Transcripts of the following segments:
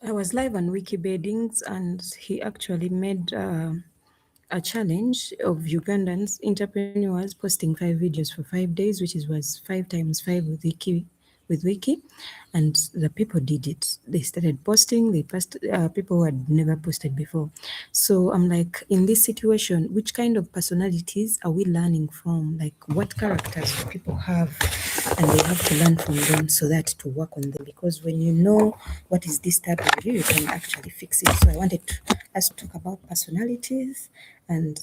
I was live on Wikibeddings, and he actually made a challenge of Ugandans entrepreneurs posting 5 videos for 5 days, which was 5 times 5 with Wiki, and the people did it. They started posting. They post people who had never posted before. So I'm like, in this situation, which kind of personalities are we learning from? Like, what characters do people have, and they have to learn from them so that to work on them. Because when you know what is disturbing you, you can actually fix it. So I wanted us to talk about personalities and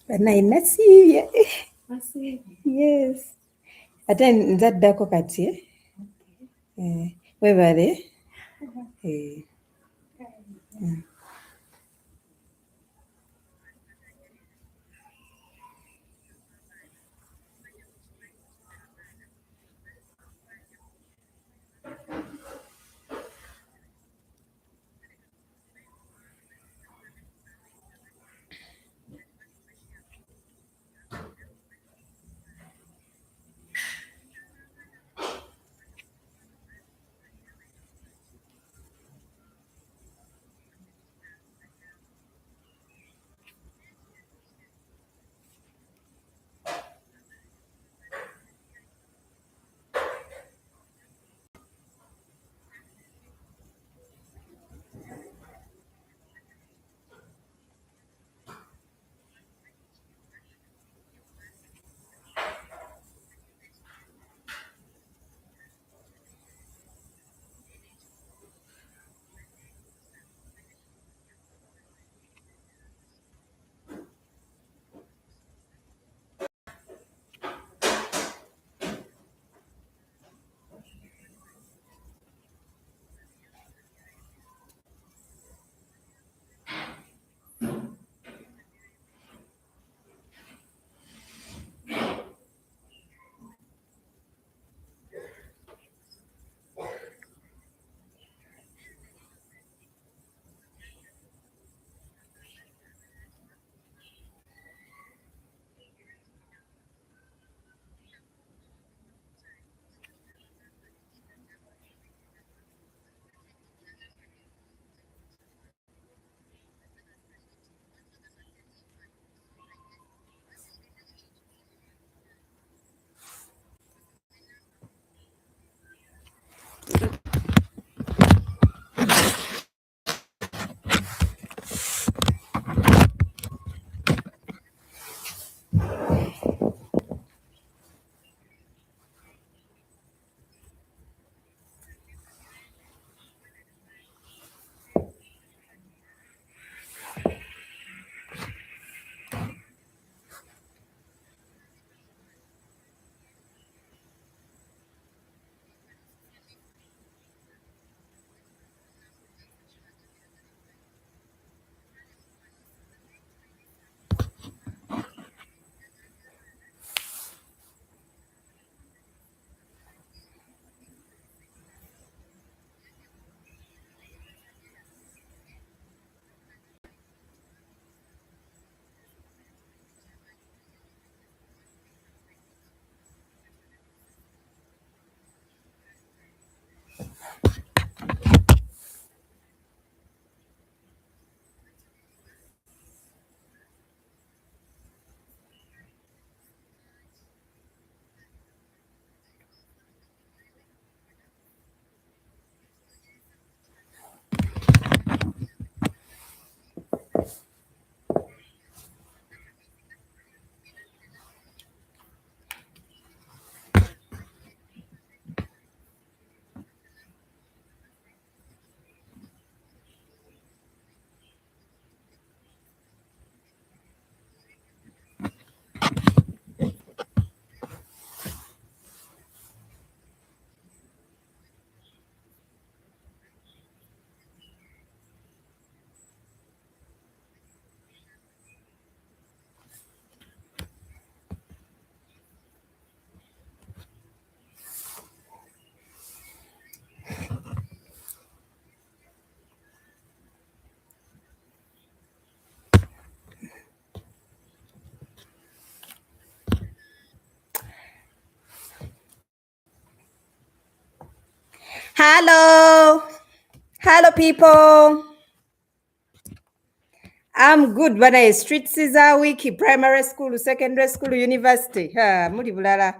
banaye nasiibye. Yes. Ate nzaddako kati. Webale. Hello. Hello, people. I'm good. Bana street Caesar wiki, primary school, secondary school, university. Muri bulala.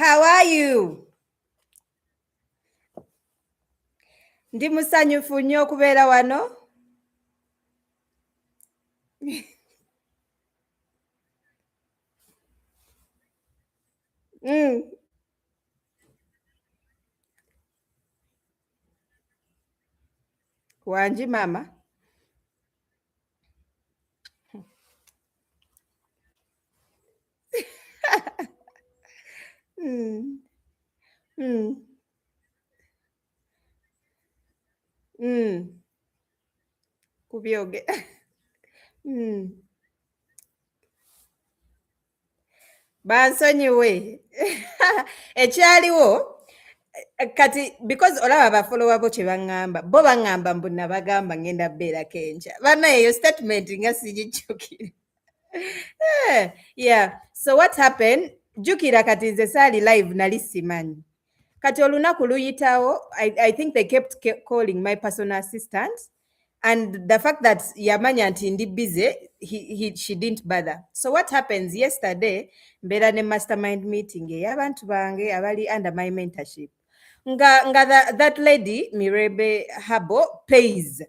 How are you? Ndi musanyufu nnyo okubeera wano. Wanji mama. Mm. Mm. Mm. Kubyoge. Mm. Bansonyiwe. Ekyaliwo kati because olaba abafolowa bo kye baŋŋamba bo baŋŋamba mbu nabagamba ngenda beerako enkya bannaye eyo statement nga sigijjukira. Yeah, so what happened, jjukira kati nze saali live nali simanyi kati olunaku luyitawo. I think they kept calling my personal assistant and the fact that yamanya nti ndi busy she didn't bother. So what happens, yesterday mbeera ne mastermind meeting ey'abantu bange abali under my mentorship nga that lady Mirebe Habo pays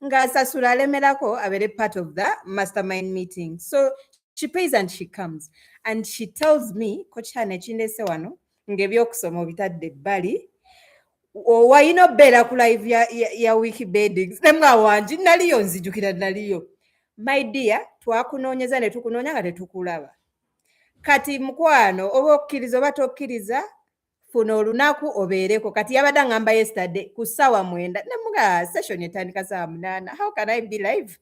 nga asasula alemerako abere part of the mastermind meeting. So she pays and she comes and she tells me kochane chindese wano ng'ebyokusoma obitadde ebbali wayina obeera ku live ya Wikibeddings nemwa wangi naliyo nzijukira naliyo. My dear, twakunoonyeza ne tukunoonya nga tetukulaba kati mukwano oba okkiriza oba tokkiriza funa olunaku obeereko. Kati yabadde ngamba yesterday ku ssaawa 9 nemuga session etandika ssaawa 8. How can I be live?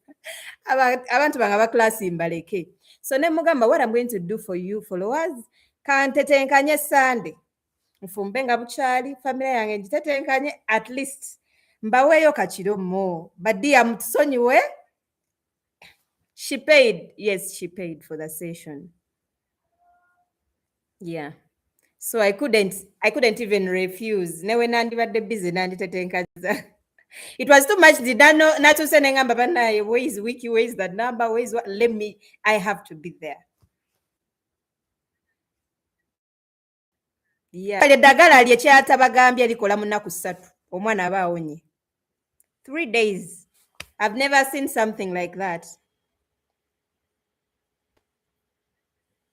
Abantu bange abaklasi mbaleke. So nemugamba what I'm going to do for you followers, kantetenkanye Sunday nfumbe nga bukyali family yange ngitetenkanye at least mbaweeyo kakiro mo. But dear mutusonyiwe. She paid. Yes, she paid for the session. Yeah. So I couldn't even refuse. Newe nandibadde busy nanditetenkaza. It was too much. Did I know natuse nengamba banaye where is Wiki, where is that number, where is what? I have to be there. Yeah. Eddagala lyekyatabagambye likola mu nnaku 3 omwana aba awonye. 3 days. I've never seen something like that.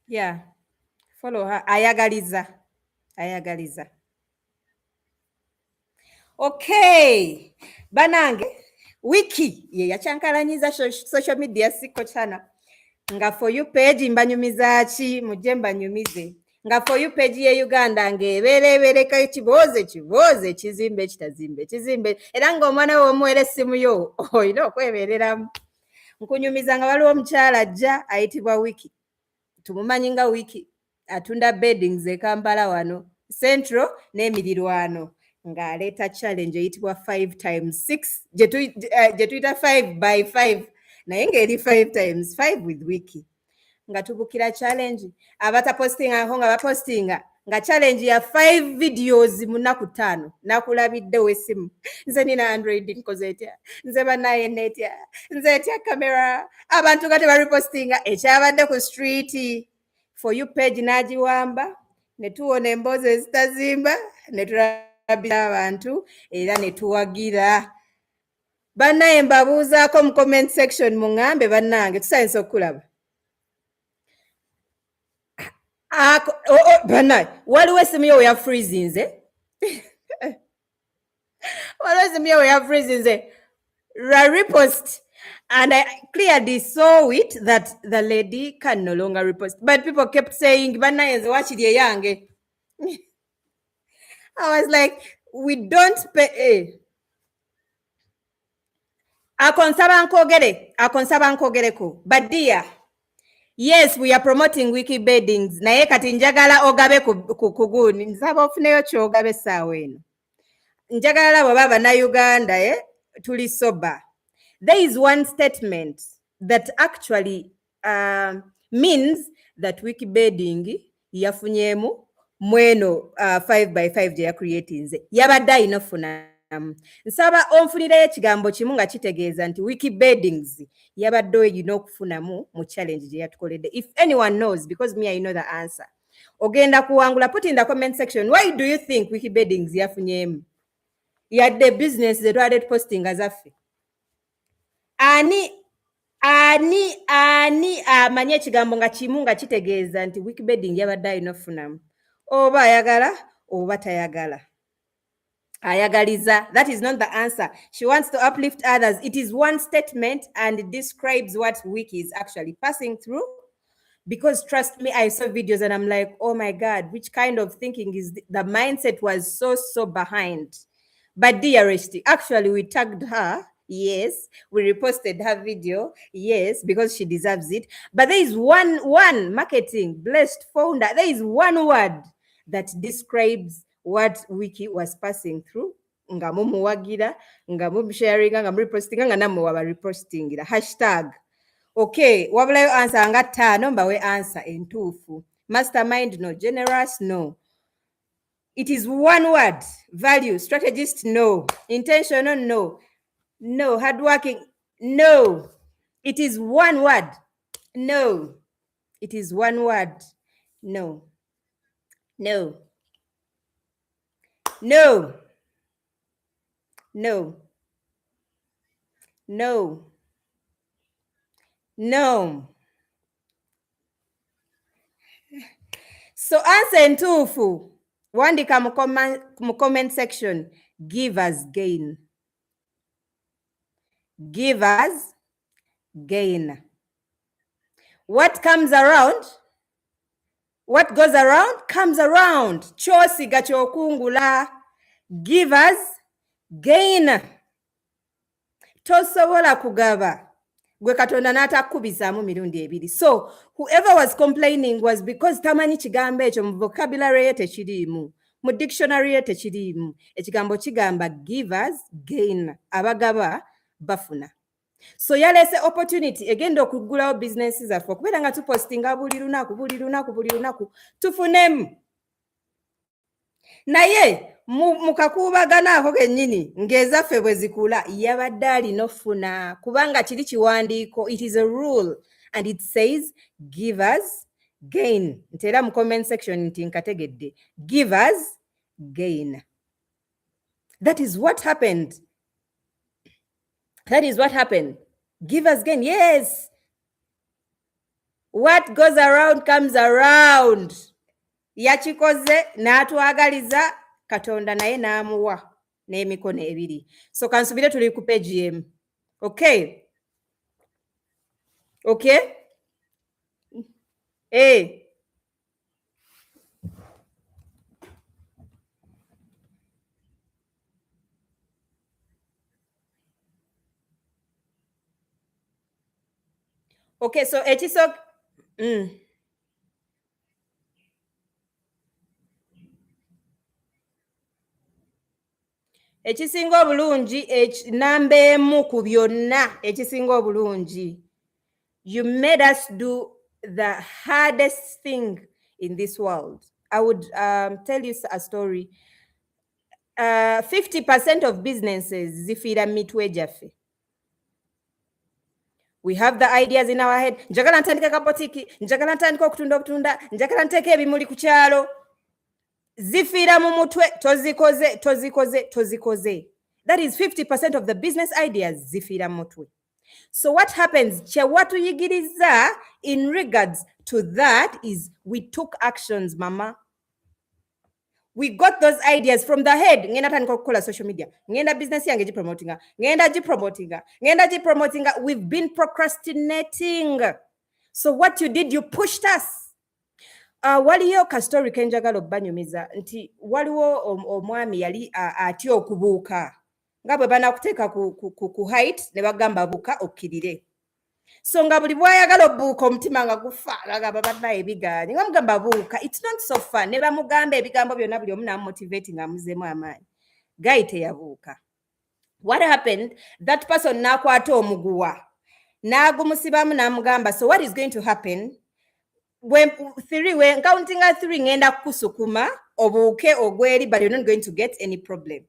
Yeah. Follow her. Ayagaliza. Okay. Banange, Wiki ye yachankalanyiza social media siko chana. Nga for you page mbanyumiza chi muje mbanyumize. Nga for you page ye Uganda ngebereka kiboze kizimbe. Era nga omwana wo muwere simu yo oyina okwebereramu. Nkunyumiza nga waliwo omukyala ajja ayitibwa Wiki. Tumumanyi nga Wiki atunda beddings e Kampala wano Central n'emirirwano ng'aleeta challenge eyitibwa 5x6 gye tuyita 5x5 naye ng'eri 5x5 with Wiki nga tubukira challenge abatapostingaho nga bapostinga nga challenge ya 5 videos mu nnaku 5 nakulabidde w'essimu nze nina Android nkoze etya nze banaye netya nze etya kamera abantu nga tebaripostinga ekyabadde ku street for you page nagiwamba ne tuwona emboozi ezitazimba ne tulabira abantu era ne tuwagira bannaye mbabuuzaako mu comment section muŋŋambe bannange tusainza okulaba bannaye waliwo essimu yo ya freezinze waliwo essimu yo ya freezinze repost. And I clearly saw it that the lady can no longer repost. But people kept saying, watch it yange. I was like, we don't pay. Akonsaba nkogereko. But dear, yes, we are promoting Wikibeddings. Naye kati njagala ogabe kuguni. Nsaba ofuneyo kyogabe saawa eno. Njagala labo baba na Uganda tuli soba. There is one statement that actually means that Wikibedding yafunyemu mweno 5x5 gye creatinze yabadde ayina ofunamu. Nsaba onfunireyo ekigambo kimu nga kitegeeza nti Wikibeddings yabadde oyina okufunamu mu challenge gye yatukoledde. If anyone knows, because me I know the answer, ogenda kuwangula. Put in the comment section, why do you think Wikibeddings yafunyemu yadde business ze twali postinga zaffe. Ani amanye ekigambo nga kimu nga kitegeeza nti Wikibedding yabadde ayina ofunamu oba ayagala oba tayagala ayagaliza. That is not the answer. She wants to uplift others. It is one statement and it describes what Wiki is actually passing through. Because trust me, I saw videos and I'm like, oh my God, which kind of thinking is the mindset was so behind. But dearest, actually we tagged her. Yes, we reposted her video. Yes, because she deserves it. But there is one marketing blessed founder. There is one word that describes what Wiki was passing through. Nga mumuwagira, nga sharinga, nga repostinga, nga namu waba repostingira. Hashtag. Okay, wabulayo answer nga ttaano mbawe answer entuufu. Mastermind no, generous no. It is one word. Value, strategist no, intentional no, no, hardworking no. It is one word. No. It is one word. No. No. No. No. No. No. So answer entuufu. Wandika mu comment section. Givers gain. Givers gain. What comes around? What goes around comes around. Kyosiga kyokungula. Givers gain. Tosobola kugaba gwe Katonda n'atakubizaamu mirundi ebiri. So whoever was complaining was because tamanyi kigambo ekyo mu vocabulary ye tekiriimu, mu dictionary ye tekiriimu. Ekigambo kigamba givers gain, abagaba bafuna. So yalese opportunity egenda okuggulawo business zaffe okubeera nga tupostinga buli lunaku tufunemu. Naye mukakuubagana ako kennyini ng'ezaffe bwe zikula yabadde alina ofuna kubanga kiri kiwandiiko. It is a rule and it says givers gain. Nteera mu comment section nti nkategedde. Givers gain. That is what happened. That is what happened. Givers gain. Yes. What goes around comes around. Yakikoze n'atwagaliza Katonda naye n'amuwa n'emikono ebiri. So kansubire tuli ku page yemu. Okay. Okay. Okay, so ekiso ekisinga obulungi namba emu ku byonna ekisinga obulungi. You made us do the hardest thing in this world. I would tell you a story. 50% of businesses zifiira mitwe gyaffe. We have the ideas in our head. Njagala ntandika kapotiki, njagala ntandika okutunda obutunda, njagala nteeke ebimuli ku kyalo. Zifiira mu mutwe, tozikoze. That is 50% of the business ideas zifiira mu mutwe. So what happens? Kyewatuyigiriza in regards to that is we took actions, mama. We got those ideas from the head. Ngenda tandika okukola social media. Ngenda business yange gipromotinga. Ngenda gipromotinga. We've been procrastinating. So what you did, you pushed us. Waliyo ka story kenjagala obbanyumiza nti waliwo omwami yali atya okubuuka. Nga bwe banakuteeka ku height ne bagamba buuka okkirire. So nga buli bwayagala obuuka omutima nga gufa agamba bannaye ebigaanyi nga mugamba buuka. It's not so fun. Ne bamugamba ebigambo byonna buli omu namumotivate nga amuzeemu amaanyi. Gayi teyabuuka. What happened? That person n'akwata omuguwa n'agumusibamu n'amugamba, so what is going to happen? When counting at 3 ngenda kusukuma obuuke ogweri, but you're not going to get any problem.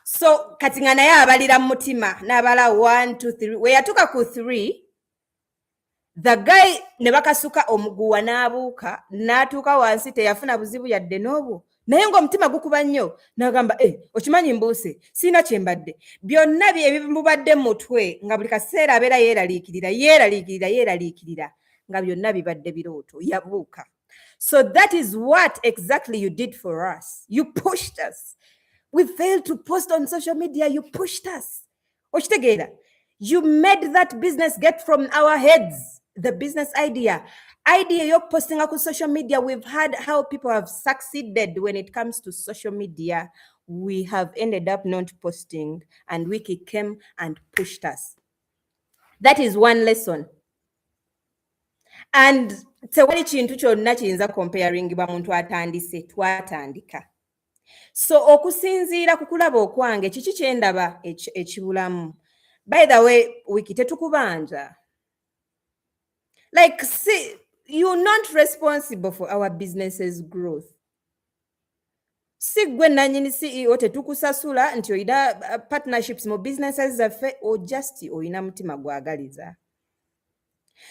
So katinga naye abalira mutima n'abala 1 2 3 we yatuka ku 3 the guy ne bakasuka omuguwa n'abuuka n'atuuka wansi teyafuna buzibu yadde n'obwo naye ng'omutima gukuba nnyo n'agamba okimanyi mbuuse sina kyembadde byonna ebimubadde mu mutwe nga buli kaseera abeera yeeraliikirira nga byonna bibadde birooto yabuuka. So that is what exactly you did for us. You pushed us. We failed to post on social media. You pushed us. Oshitegeera. You made that business get from our heads. the business idea you're posting on social media. We've had how people have succeeded when it comes to social media. We have ended up not posting, and Wiki came and pushed us. That is one lesson. And tewali kintu kyonna kiyinza comparingibwa muntu atandise twatandika. So okusinziira ku kulaba okwange kiki kyendaba ekibulamu. By the way, Wiki tetukubanja. Like, see, you're not responsible for our business's growth. Si gwe nanyini CEO tetukusasula nti oyina partnerships mu businesses zaffe, or just oyina mutima gwagaliza.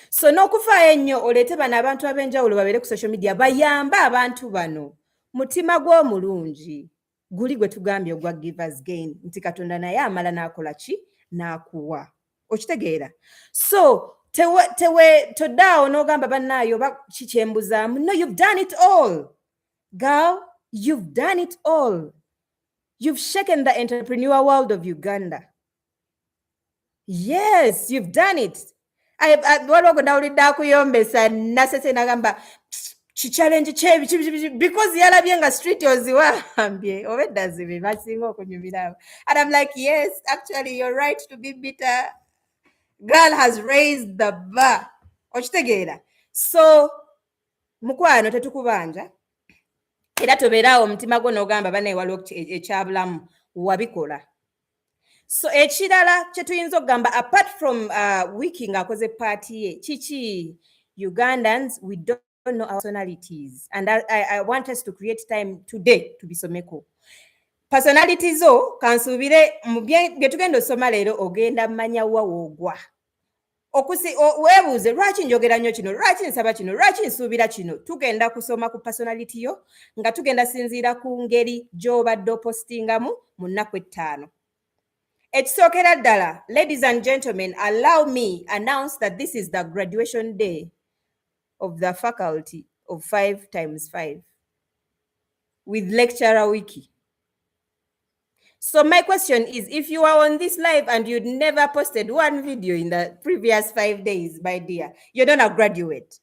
So n'okufaayo ennyo oleete bano abantu ab'enjawulo babeere ku social media bayamba abantu bano. Mutima gw'omulungi guli gwe tugambye ogwa givers gain, nti Katonda naye amala n'akola ki? N'akuwa. Okitegeera? So todaawo n'ogamba bannaayo oba kikyembuzaamu. No, you've done it all. Girl, you've done it all. You've shaken the entrepreneur world of Uganda. Yes, you've done it. Waliwo nawulidde akuyombesa nasese nagamba challenge because yalabye nga street oziwambye oba edda zibi basinga okunyumirawo. And I'm like, yes, actually you're right to be bitter. Girl has raised the bar. Okitegeera? So mukwano tetukubanja era tobeeraawo omutima gwo n'ogamba banaye waliwo ekyabulamu wabikola. So ekirala kye tuyinza okugamba apart from Wiki ng'akoze party ye kiki, Ugandans, we don't know our personalities, and I want us to create time today to bisomeko. Personalities zo kansuubire mu bye tugenda osoma leero ogenda mmanya wa woogwa. Weebuuze lwaki njogera nnyo kino, lwaki nsaba kino, lwaki nsuubira kino. Tugenda kusoma ku personality yo nga tugenda sinziira ku ngeri gy'obadde opostingamu mu nnaku 5. Ekisookera ddala, ladies and gentlemen, allow me announce that this is the graduation day of the faculty of 5x5 with lecturer Wiki. So my question is, if you are on this live and you'd never posted one video in the previous 5 days, my dear, you're not a graduate.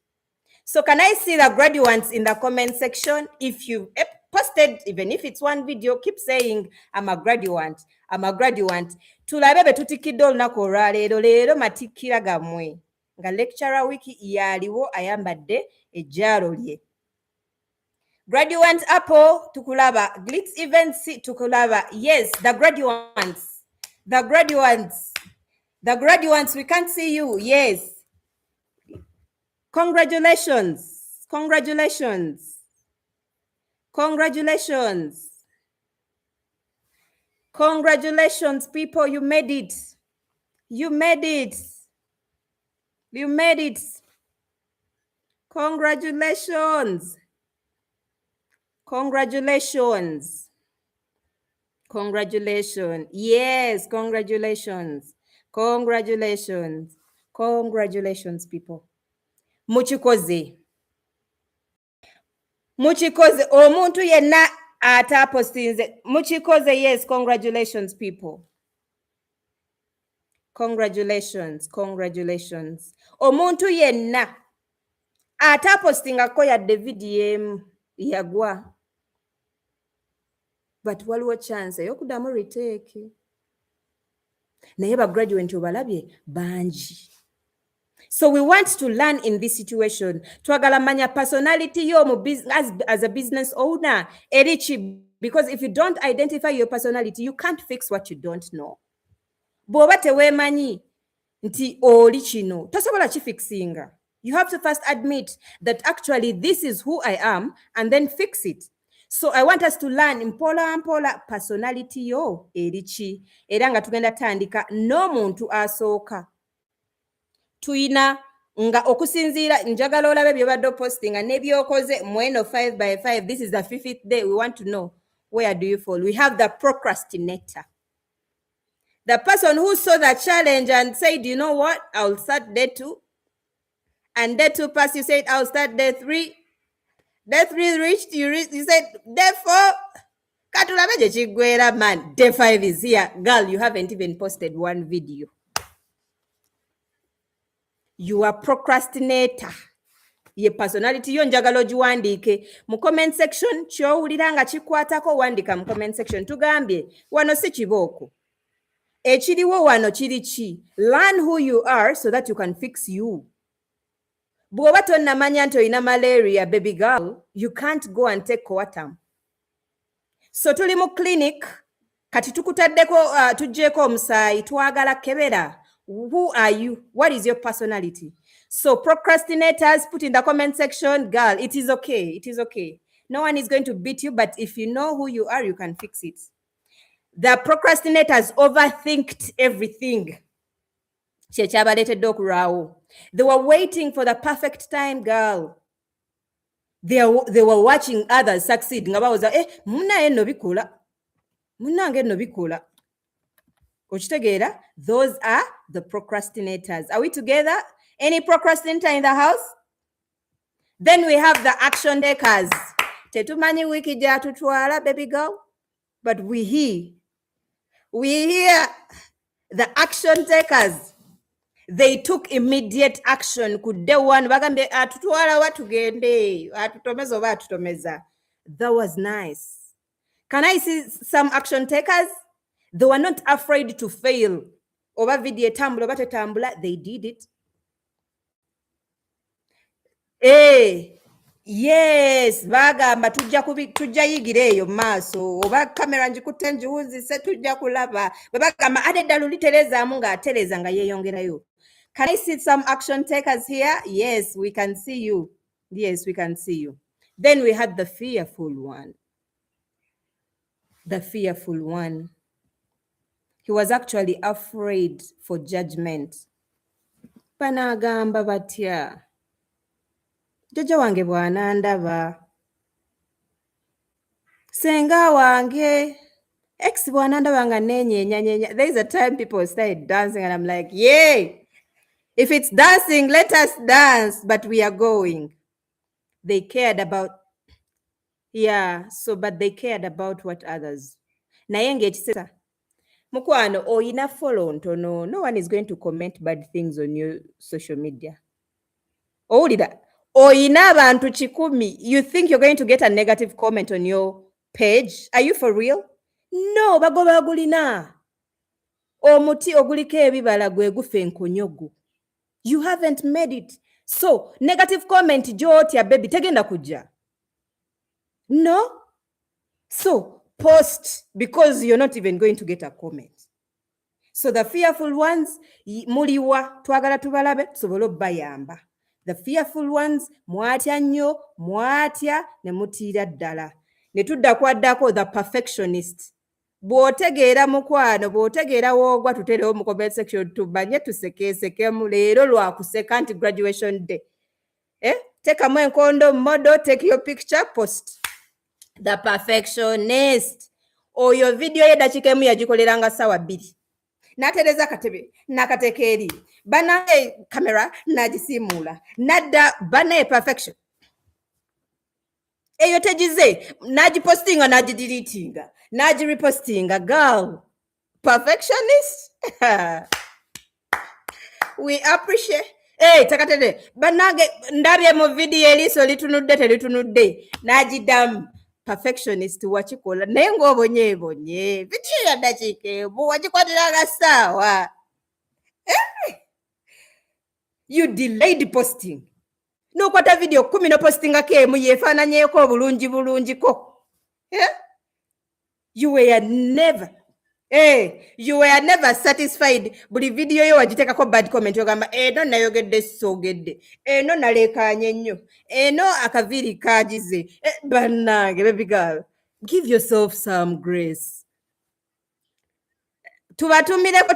So can I see the graduates in the comment section? If you posted, even if it's one video, keep saying, I'm a graduate, I'm a graduate. Tulabe betutikidde olunaku olwaleero, leero matikkira gammwe. Nga lecturer Wiki yaliwo ayambadde ejjaalo lye. Graduate Apple tukulaba, Glitz Events tukulaba. Yes, the graduates, we can't see you. Yes, congratulations, people, you made it. Congratulations. Yes, congratulations, people. Muchikoze omuntu yenna atapostinze muchikoze. Yes, congratulations people, congratulations. Omuntu yenna atapostingako yadde video yagwa, but waliwo chance ey'okuddamu retake. Naye bagraduate obalabye bangi. So we want to learn in this situation. Twagala manya personality yo as a business owner, erichi, because if you don't identify your personality, you can't fix what you don't know. Bw'oba teweemanyi nti oli kino tosobola kifixinga. You have to first admit that actually this is who I am and then fix it. So I want us to learn mpola personality yo erichi, era nga tugenda tandika n'omuntu asooka. Tuina nga okusinziira njagala olabe byobadde postinga nebyokoze mweno 5x5. This is the 5th day. We want to know, where do you fall? We have the procrastinator, the person who saw the challenge and said, you know what, I'll start day 2, and day 2 passed, you said I'll start day 3. Day 3 reached, you said day 4. Katulabe je kigwera, man. Day 5 is here. Girl, you haven't even posted one video. You are procrastinator. Ye personality yo njagala ogiwandiike mu comment section ky'owulira nga kikwatako wandika mu comment section tugambye wano si kibooko ekiriwo wano kiri ki learn who you are so that you can fix you bw'oba tonnamanya nti olina malaria baby girl you can't go and take coatam so tuli mu clinic kati tukutaddeko tugjeeko omusaayi twagala kebera who are you what is your personality so procrastinators put in the comment section girl it is okay no one is going to beat you but if you know who you are you can fix it the procrastinators overthinked everything kyekyabaletedde okulwawo they were waiting for the perfect time girl they were watching others succeed nga bawoza munaye nno bikola munange nno bikola okitegeera those are the procrastinators are we together any procrastinator in the house then we have the action takers tetumanyi wiki gyatutwala baby girl but we hear the action takers they took immediate action ku day one bagambye atutwala watugende atutomeza oba atutomeza that was nice can I see some action takers they were not afraid to fail oba video etambula oba tetambula they did it yes bagamba tujja yigira eyo maaso oba kamera njikutte njiwunzise tujja kulaba bagamba ate eddala oliterezaamu ng'atereza nga yeeyongerayo can I see some action takers here yes we can see you then we had the fearful one he was actually afraid for judgment banaagamba batya jjajja wange bw'anandaba senga wange ex bw'anandaba nga neenyeenya there is a time people started dancing and I'm like yay if it's dancing let us dance but we are going they cared about but they cared about what others naye ng'ekisesa mukwano oyina follow ntono no one is going to comment bad things on your social media owulira oyina abantu 100 you think you're going to get a negative comment on your page are you for real no bagoba bagulina omuti oguliko ebibala gwe gufa enkonyogo you haven't made it so negative comment gyotya baby tegenda kujja no so post because you're not even going to get a comment so the fearful ones muliwa twagala tubalabe tusobole obbayamba the fearful ones mwatya nnyo mwatya ne mutiira ddala ne tudda kwaddako the perfectionist bw'otegeera mukwano bw'otegeera woogwa tuterewo mu comment section tubanye tusekeesekemu leero lwakuseka nti graduation day tekamu enkondo model take your picture post the perfectionist oyo video ye dakiika emu yagikoleranga ssaawa 2 n'atereza katebe n'akateeka eri banaye kamera n'agisiimuula nadda banaye perfection eyo tegize n'agipostinga n'agidiliitinga n'agirepostinga girl perfectionist we appreciate takatede banange ndabye mu video eriiso litunudde teritunudde n'agiddamu perfectionist wakikola naye ng'obonyeebonye video ya dakiika emu wagikwatiranga ssaawa you delayed posting n'okwata video 10 nopostingako emu yeefaananyeeko obulungiko you were never satisfied buli video yo wagiteekako bad comment ogamba eno nayogedde soogedde eno naleekaanye nnyo eno akaviiri kaagize bannange baby girl give yourself some grace tubatumireko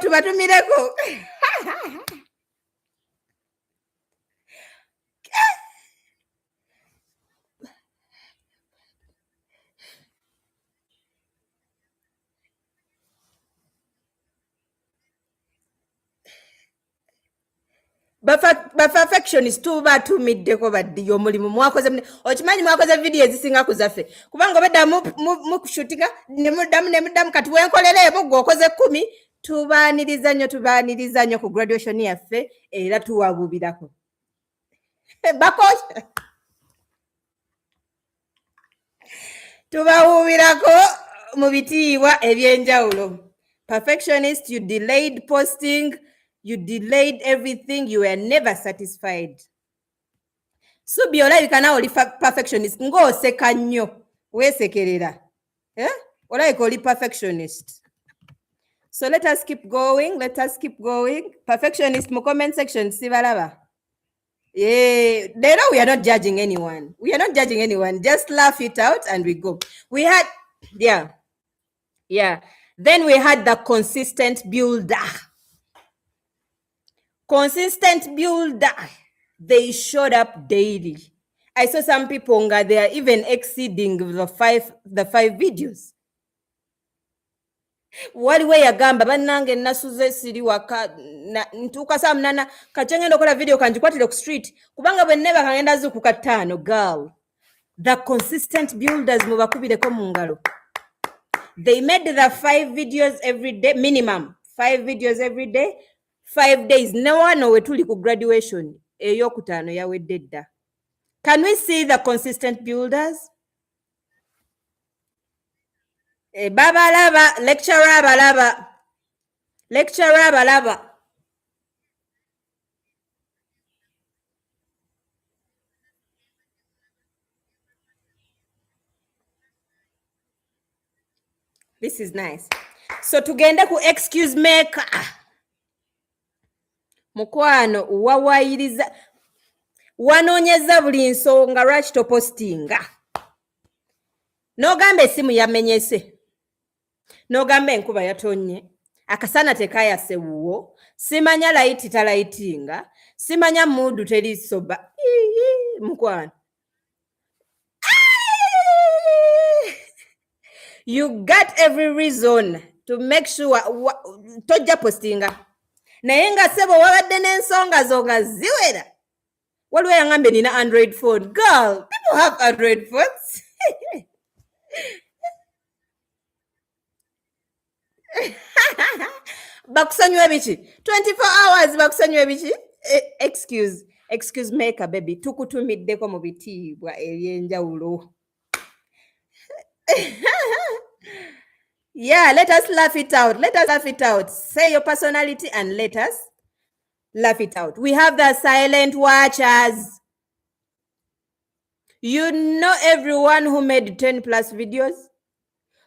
perfectionist tubatumiddeko baddiyo omulimu mwakoze okimanyi mwakoze video ezisinga ku zaffe kubanga obedda mukushutinga nemuddamu kati wenkolera ebo gweokoze 10 tubaaniriza nnyo ku graduation yaffe era tuwabuubirako bakosha tubawuubirako mu bitiibwa ebyenjawulo. Perfectionist, you delayed posting, you delayed everything, you were never satisfied. Subi olabika nawe oli perfectionist ng'oseka nnyo weesekerera olabika oli perfectionist. So let us keep going. Perfectionist mu comment section sibalaba. Yeah, they know we are not judging anyone. Just laugh it out and we go. We had, Then we had the consistent builder. They showed up daily. I saw some people they are even exceeding the five videos. Waliwo yagamba bannange nasuze siri waka ntuuka saa 8 kati ngenda okola video kanjikwatire ku street kubanga bwe neba kagenda zukuka 5 girl. The consistent builders mubakubireko mu ngalo. They made the 5 videos every day, minimum 5 videos every day, 5 days. No one we tuli ku graduation eyokutaano yawedde dda. Can we see the consistent builders? Babalaba, lecturer abalaba. This is nice. So tugende ku excuse maker. Mukwano wawayiriza wanoonyeza buli nsonga lwaki topostinga. N'ogamba essimu yamenyese. N'ogamba enkuba yatonye. Akasana tekayase wuwo. Simanya layiti talayitinga. Simanya muudu teri soba. Mukwano. You got every reason to make sure tojja postinga. Naye nga sebo wabadde n'ensonga zo nga ziwera. Waliwo yangambe nina Android phone. Girl, people have Android phones. Bakusanywa biki? 24 hours bakusanywa biki? Excuse maker baby. Tukutumiddeko mu bitiibwa ebyenjawulo. Yeah, let us laugh it out. Say your personality and let us laugh it out. We have the silent watchers. You know everyone who made 10 plus videos.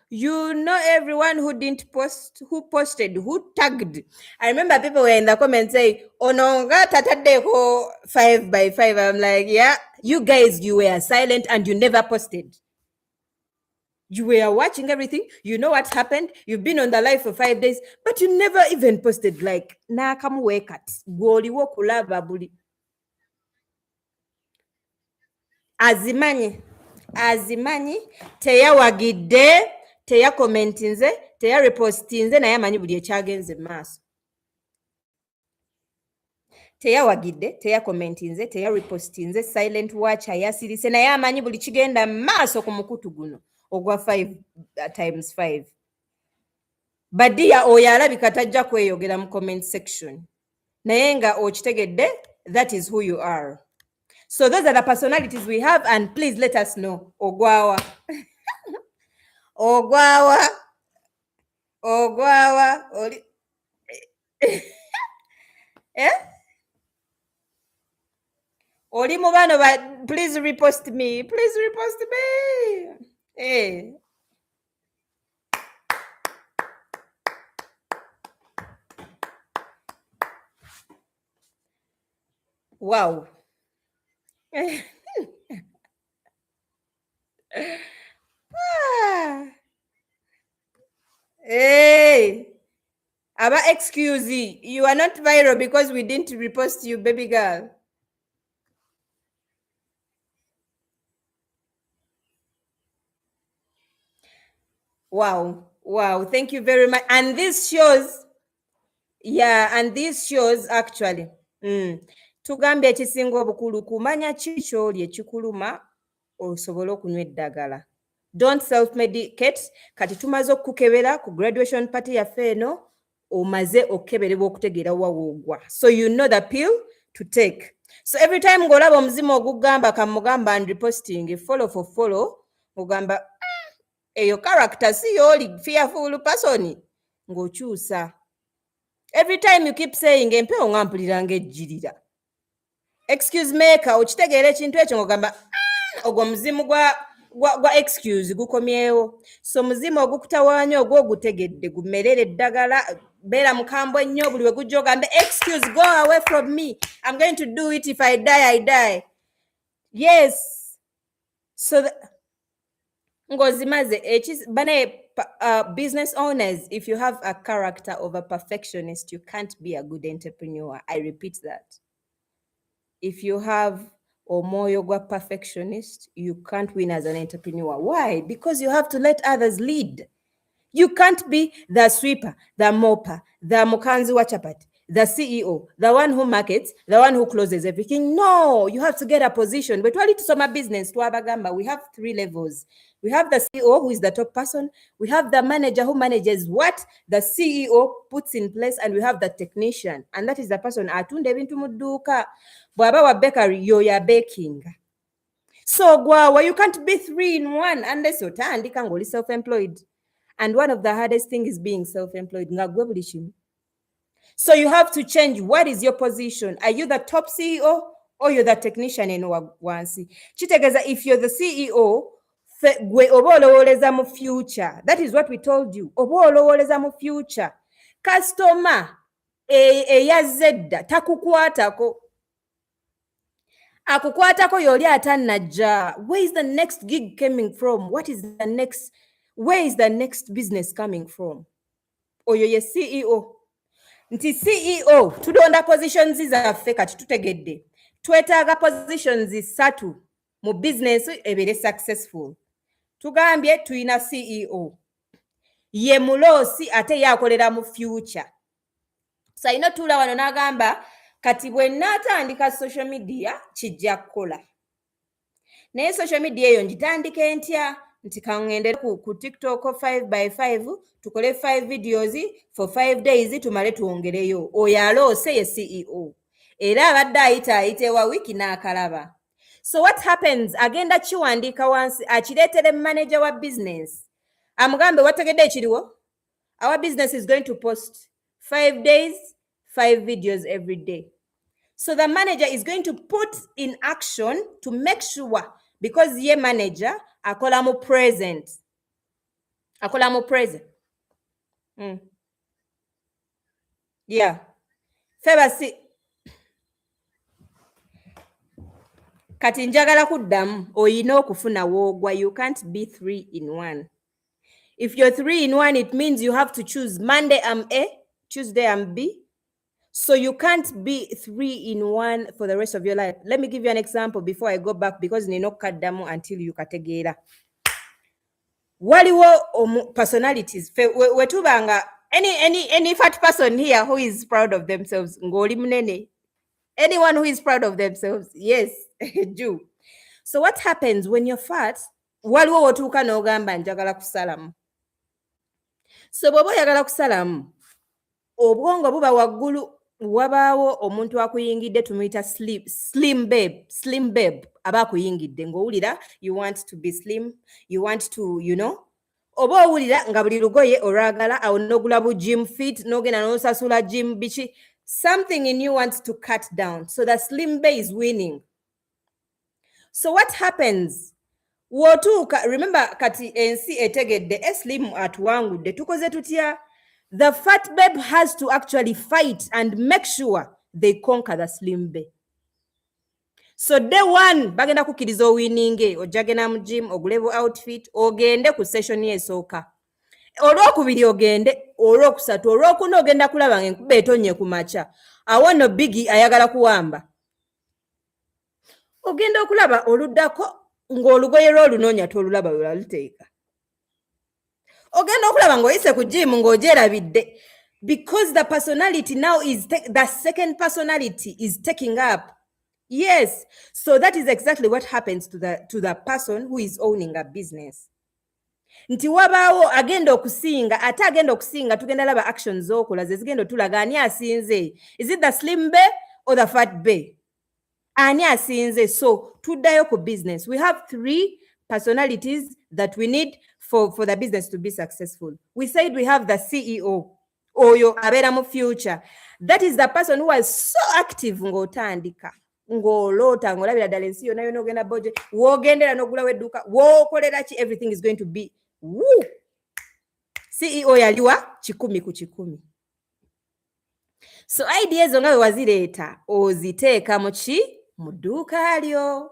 You know everyone who didn't post, who posted, who tagged. I remember people were in the comments saying, oh no, 5 by 5. I'm like, yeah, you guys, you were silent and you never posted. You were watching everything. You know what happened. You've been on the live for 5 days, but you never even posted. Like, nakamuwekat. Gwoliwo kulaba buli. Azimanyi. Teyawagidde. Teya commentinze. Teya repostinze. Naye amanyi buli ekyagenze maaso. Teyawagidde. Teya commentinze. Teya repostinze. Silent watcher yasirise. Naye amanyi buli kigenda maaso ku mukutu guno. Ogwa 5 times 5. Badia oyo alabika tajja kweyogera mu comment section. Naye nga okitegedde, that is who you are. So those are the personalities we have, and please let us know. Ogwawa. Oli. Oli mu bano please repost me. Hey. Wow. Hey. Aba excuse you are not viral because we didn't repost you, baby girl. Wow. Thank you very much. And this shows, actually. Tugambye ekisinga obukulu kumanya ki ky'oli ekikuluma osobola okunywa eddagala. Don't self-medicate. Kati tumaze okukebera ku graduation party yaffe eno. omaze okeberebwa okutegeera wawoogwa, so you know the pill to take. So every time ng'olaba omuzimu ogugamba kamugamba and reposting follow for follow, ogamba eyo character si yooli fearful person, ng'okyusa. Every time you keep saying empewo nga mpulira ng'ejjirira, excuse maker, okitegeera ekintu ekyo ng'ogamba ogwo muzimu gwa excuse gukomyewo. So muzimu ogukutawaanya ogwo ogutegedde gumerere eddagala, beera mukambwe nnyo, buli we gujja ogambe excuse, go away from me, I'm going to do it, if I die, I die. Yes. So ngozimaze bane business owners, if you have a character of a perfectionist, you can't be a good entrepreneur. I repeat that. If you have omwoyo gwa perfectionist, you can't win as an entrepreneur. Why? Because you have to let others lead. You can't be the sweeper, the mopper, the mukanzi wa chapati, the CEO, the one who markets, the one who closes everything. No, you have to get a position. But while to business, we have 3 levels. We have the CEO, who is the top person. We have the manager, who manages what the CEO puts in place. And we have the technician. And that is the person atunde ebintu mu dduuka. Bw'aba wa bakery, you're baking. So gwawa, you can't be 3 in 1 unless you're ng'oli self-employed. And one of the hardest things is being self-employed. So you have to change. What is your position? Are you the top CEO or you're the technician in wansi? Chitegeza, if you're the CEO, gwe oba olowoleza mu future. That is what we told you. Oba olowoleza mu future. Customer eyazedda takukwatako. Akukwatako yoli atanajja. Where is the next gig coming from? What is the next? Where is the next business coming from? Oyo ye CEO. Nti CEO, tudonda positions zaffe kati tutegedde. Twetaaga positions 3 mu business ebere successful. Tugambye tuyina CEO. Ye muloosi ate yakolera mu future. So ino tula wano n'agamba kati bwe nnaatandika social media kijja kukola. Naye social media eyo ngitandike ntya? Nti kangende ku TikTok 5x5 tukole 5 videos for 5 days tumale tuongereyo. Oyo aloose ye CEO. Era abadde ayite wa wiki n'akalaba. So what happens? Agenda kiwandiika wansi akireetere manager wa business. Amugambe wategedde ekiriwo? Our business is going to post 5 days, 5 videos every day. So the manager is going to put in action to make sure, because ye manager akola mu present. Akola mu present. Yeah. Febasi. Kati njagala kuddamu oyina okufuna woogwa. You can't be 3 in 1. If you're 3 in 1, it means you have to choose Monday I'm A, Tuesday I'm B. So you can't be 3 in 1 for the rest of your life. Let me give you an example before I go back, because nino kaddamu until you kategeera. Waliwo personalities. Wetubanga any fat person here who is proud of themselves. Ngoli munene. Anyone who is proud of themselves. Yes, do. So what happens when you're fat? Waliwo wotuuka n'ogamba njagala kusalamu. So bw'oba oyagala kusalamu, obwongo buba waggulu. Wabaawo omuntu akuyingidde tumuyita slim babe aba akuyingidde ng'owulira you want to be slim, you want to, oba owulira nga buli lugoye olwagala awo n'ogula bu gym fit n'ogenda n'osasula gym biki, something in you wants to cut down. So the slim babe is winning. So what happens? Wotuuka, remember kati ensi etegedde slim atuwangudde, tukoze tutya? The fat babe has to actually fight and make sure they conquer the slim babe. So day 1 bagenda kukkiriza owininge, ojagenda mu gym, ogulevo outfit, ogende ku session y'esooka. Olwokubiri ogende, olwokusatu, olwokuna ogenda kulaba ng'enkuba etonye ku makya. Awo no bigi ayagala kuwamba. Ogenda okulaba oluddako ng'olugoye lw'olunoonya tolulaba lulaluteeka. Ogenda okulaba ng'oyise ku gym ng'ogyerabidde, because the personality now is the second personality is taking up. Yes, so that is exactly what happens to the person who is owning a business. nti wabaawo agenda okusinga ate agenda okusinga tugenda laba actions z'okola ze zigenda otulaga ani asinze. Is it the slim bay or the fat bay? Ani asinze. So tuddayo ku business. We have 3 personalities that we need for the business to be successful. We said we have the CEO, oyo abeera mu future. That is the person who was so active ng'otandika, ng'oloota, ng'olabira ddala ensi yonna yonna ogenda budget, w'ogendera n'ogulawo edduuka, w'okolera ki, everything is going to be woo. CEO yaliwa 100 ku 100. So idea ezo nga bwe wazireeta oziteeka mu ki? Mu dduuka lyo.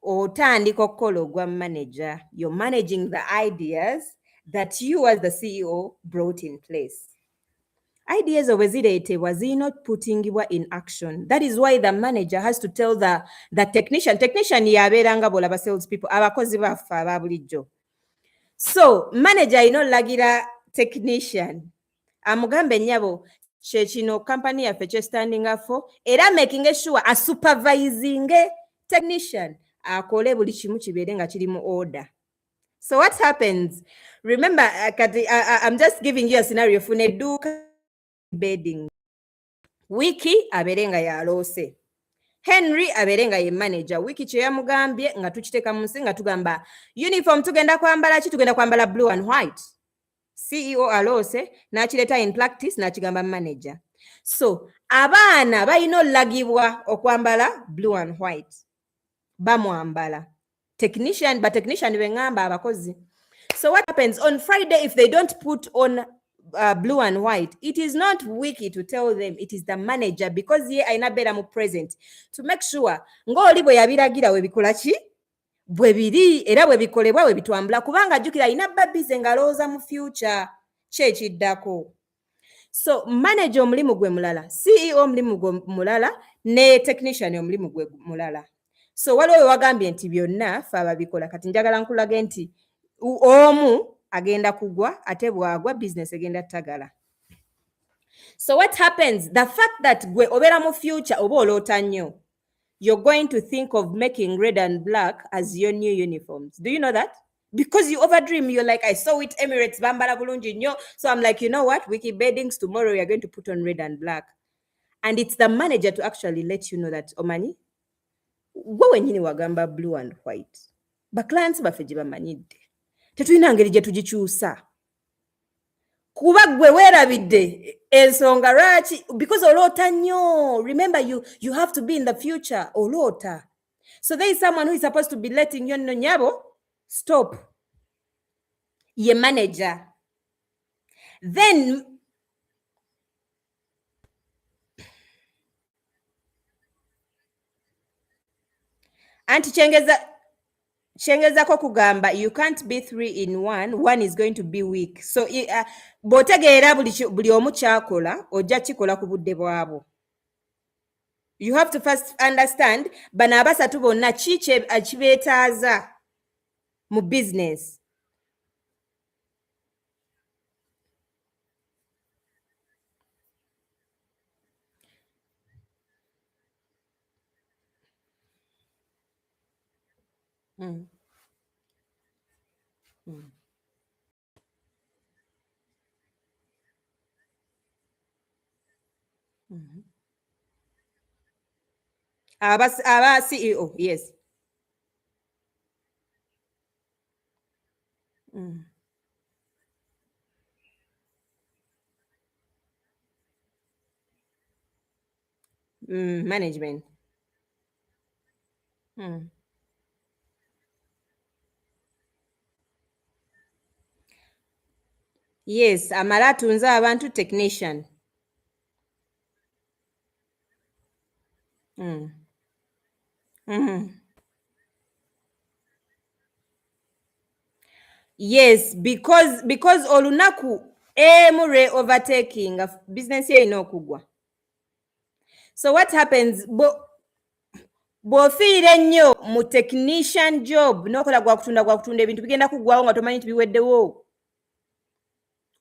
Otandika okukola ogwa manager. You're managing the ideas that you as the CEO brought in place. Ideas bwe zireetebwa zirina puttingibwa in action. That is why the manager has to tell the technician. Technician yabeeranga bw'olaba sales people, abakozi baffe aba bulijjo. So manager alina olagira technician amugambe nnyabo kyekino company yaffe kyestandinga for, era making sure a supervising technician akole buli kimu kibeere nga kiri mu order. So what happens? Remember, I'm just giving you a scenario. Funa edduuka bedding. Wiki abeere nga yaloose. Henry abeere nga ye manager. Wiki kye yamugambye nga tukiteeka mu nsi nga tugamba uniform tugenda kwambala ki? Tugenda kwambala blue and white. CEO aloose n'akireeta in practice n'akigamba manager. So abaana balina olagibwa okwambala blue and white. Bamwambala. Technician bengamba abakozi. So what happens on Friday if they don't put on blue and white? It is not Wiki to tell them, it is the manager, because ye aina beera mu present to make sure ng'oli bwe yabiragira we bikola ki? Bwe biri era bwe bikolebwa we bitwambula, kubanga jjukira alina babize ng'alowooza mu future kyekiddako. So manager omulimu gwe mulala, CEO omulimu gwe mulala, ne technician omulimu gwe mulala. So waliwo we wagambye nti byonna fe ababikola. Kati njagala nkulage nti omu agenda kugwa ate bwagwa business egenda tagala. So what happens? The fact that gwe obeera mu future oba oloota nnyo, you're going to think of making red and black as your new uniforms. Do you know that? Because you overdream, you're like, I saw it, Emirates, bambala bulungi nnyo. So I'm like, you know what? Wiki beddings, tomorrow you're going to put on red and black. And it's the manager to actually let you know that, Omanyi, gwe wenyini wagamba blue and white. Ba clients baffe gye bamanyidde. Tetulina ngeri gye tugikyusa. Kuba gwe weerabidde ensonga lwaki? Because oloota nnyo. Remember, you have to be in the future. Oloota. So there is someone who is supposed to be letting you know, nyabo, stop. Ye manager. Then anti kyengezako kugamba you can't be 3 in 1. One is going to be weak. So bw'otegeera buli omu kyakola ojja kikola ku budde bwabo. You have to first understand bano abasatu bonna ki kibeetaaza mu business. Aba CEO, yes. Management. Yes, amala atunze abantu technician. Yes, because olunaku emure overtaking business ye ino okugwa. So what happens? Bw'ofiire nnyo mu technician job n'okola gwa kutunda ebintu bigenda kuggwawo nga tomanyi nti biweddewo.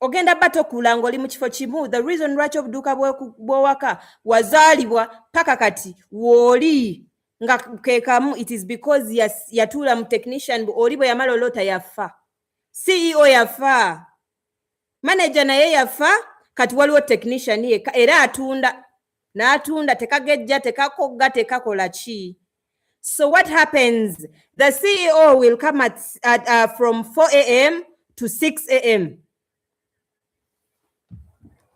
Ogenda bato kula ng'oli mu kifo kimu. The reason lwaki obuduuka bw'owaka wazaalibwa paka kati w'oli nga ke kamu, it is because yatuula mu technician oli bwe yamala oloota yafa. CEO yafa, manager naye yafa, kati waliwo technician yekka era atunda, n'atunda tekagejja tekakogga tekakola ki. So what happens? The CEO will come at from 4 a.m. to 6 a.m.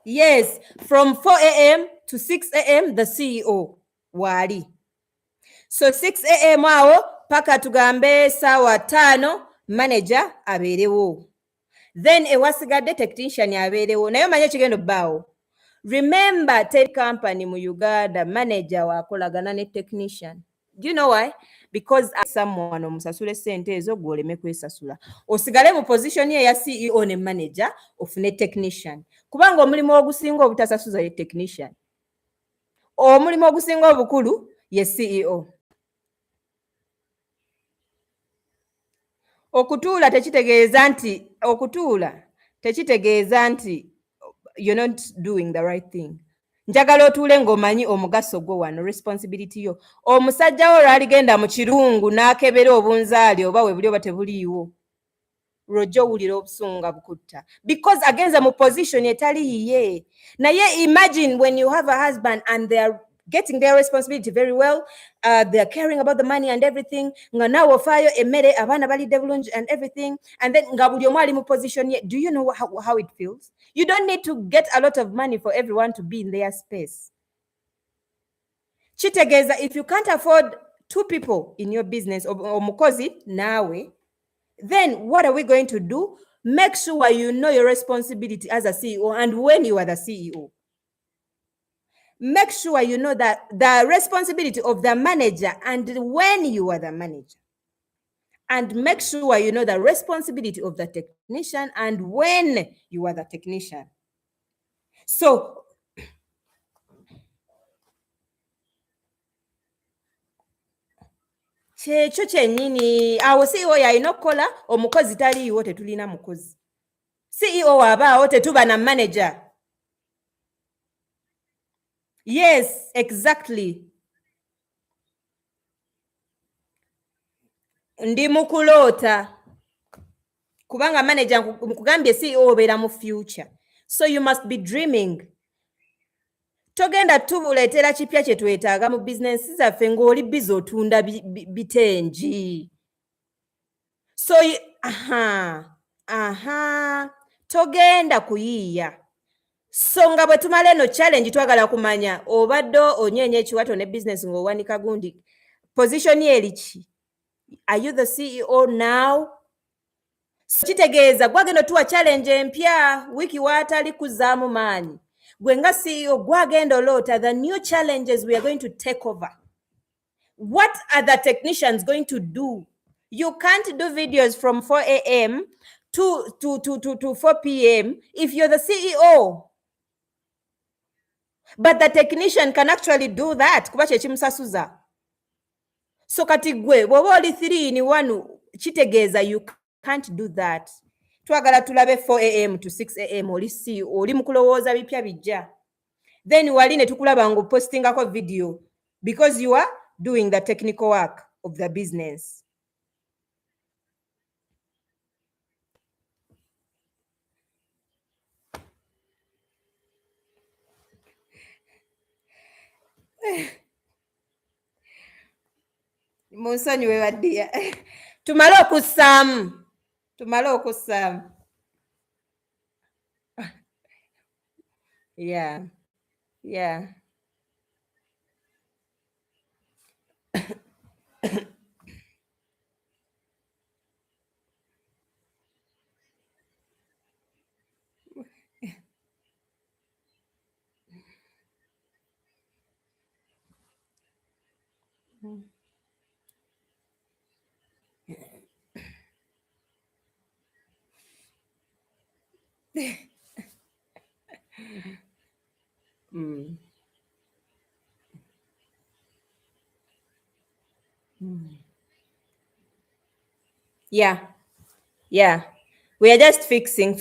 Yes, from 4 a.m. to 6 a.m. the CEO wali. So 6 a.m. awo paka tugambe sawa 5 manager abeerewo. Then ewasigadde technician abeerewo. Naye manye kigendo bbaawo. Remember, tech company mu Uganda manager wakolagana ne technician. Do you know why? Because someone omusasule sente ezo gwoleme kwesasula. Osigale mu position ye ya CEO ne manager ofune technician. Kubanga omulimu ogusinga obutasasuza ye technician. Omulimu ogusinga obukulu ye CEO. Okutuula tekitegeeza nti you're not doing the right thing. Njagala otuule ng'omanyi omugaso gwo wano, responsibility yo. Omusajja wo lwaligenda mu kirungu n'akebera obunzaali oba we buli oba tebuliiwo. Lw'ojja owulira obusungu nga bukutta. Because agenza mu position etali yiye. Naye imagine when you have a husband and they are getting their responsibility very well, they are caring about the money and everything, nga naawe ofaayo emmere abaana balidde bulungi and everything, and then nga buli omu ali mu position ye. Do you know how it feels? You don't need to get a lot of money for everyone to be in their space. Kitegeeza if you can't afford 2 people in your business, omukozi naawe, then what are we going to do? Make sure you know your responsibility as a CEO and when you are the CEO. Make sure you know that the responsibility of the manager and when you are the manager. And make sure you know the responsibility of the technician and when you are the technician. So, kyekyo kyennyini awo CEO yalina okukola, omukozi taliiwo tetulina mukozi. CEO wabaawo tetuba na manager. Yes, exactly. Ndi mukuloota. Kubanga manager nkugambye CEO obeera mu future. So you must be dreaming. Togenda tubuleetera kipya kye twetaaga mu bizinensi zaffe ng'oli bizi otunda bitengi. So togenda kuyiiya. So nga bwe tumala eno challenge twagala kumanya obadde onyeenya ekiwato ne business ng'owanika gundi. Position ye eri ki? Are you the CEO now? So kitegeeza gwagenda tuwa challenge empya wiki waatali kuzzaamu maanyi. Gwe nga CEO gwagenda oloota the new challenges we are going to take over. What are the technicians going to do? You can't do videos from 4 a.m. to 4 p.m. if you're the CEO. But the technician can actually do that. Kuba kyekimusasuza. So kati gwe bw'oba oli 3 in 1 kitegeeza you can't do that. Twagala tulabe 4 a.m. to 6 a.m. oli CEO oli mu kulowooza bipya bijja. Then wali ne tukulaba ng'opostingako video because you are doing the technical work of the business. Munsonyiwe baddiya. Tumale okussaamu. Yeah. Yeah. We are just fixing.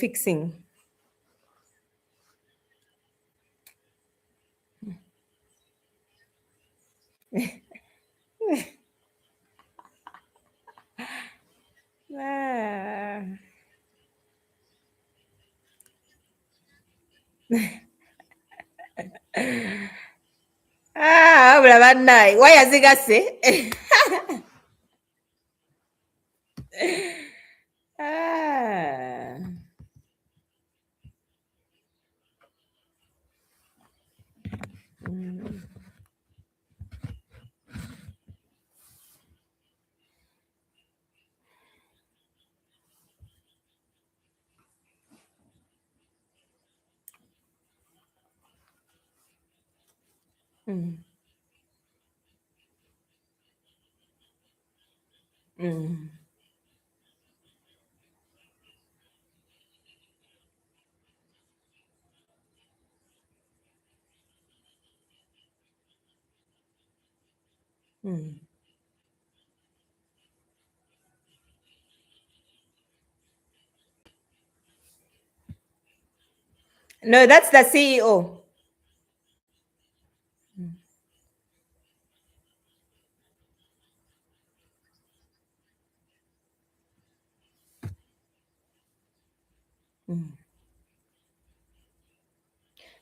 wabula bannaye waya zigase. No, that's the CEO.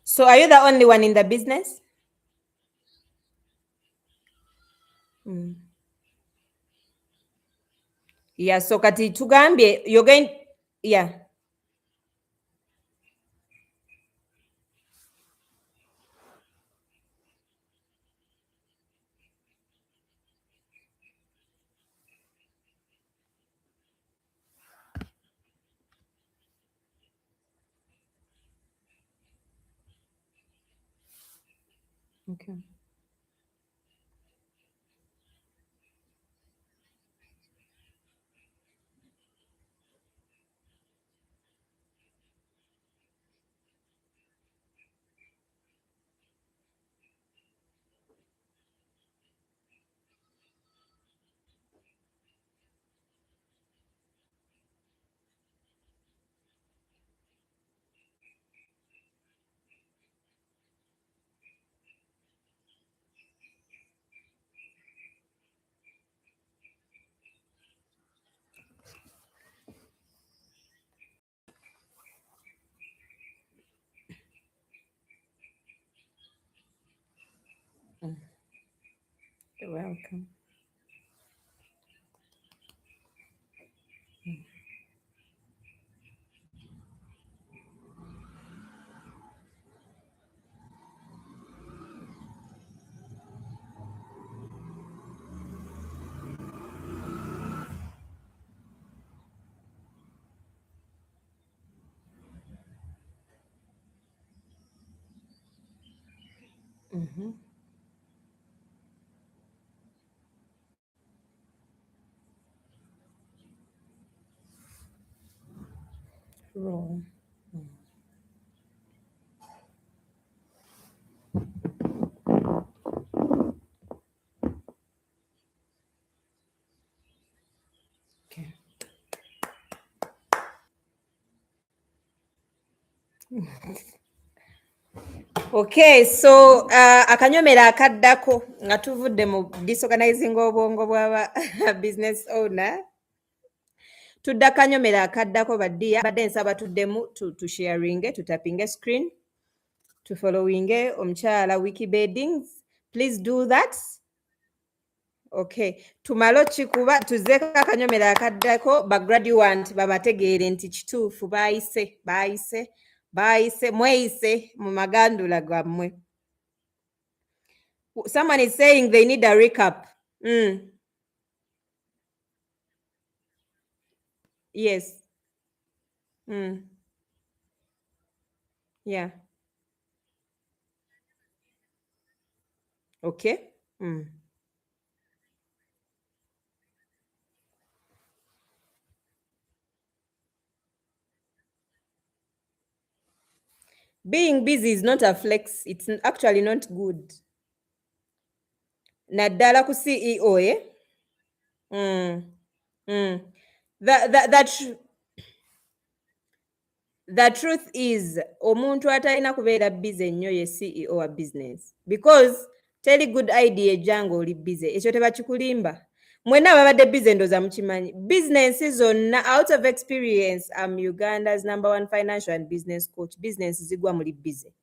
So are you the only one in the business? Yeah, so kati tugambye you're going, yeah. Okay. You're welcome. Roll. Okay. Okay, so akanyomera akaddako nga tuvudde mu disorganizing obwongo bw'aba business owner. Tudde akanyomera akaddako baddiya badde nsaba tuddemu tusharinge tutapinge screen tufollowinge omukyala Wiki Beddings. Please do that. Okay, tumale okikuba tuzzeeko akanyomera akaddako bagraduate babategeere nti kituufu baayise mweyise mu magandula gammwe. Someone is saying they need a recap. Yes. Yeah. Okay. Being busy is not a flex. It's actually not good. Naddala ku CEO, eh? The truth is omuntu atalina kubeera busy ennyo ye CEO wa business, because teri good idea ejjanga oli busy, ekyo tebakikulimba. mwenna babadde bize ndoza mukimanyi bizinensi zonna out of experience am Uganda's #1 financial and business coach. Business zigwa muli bize.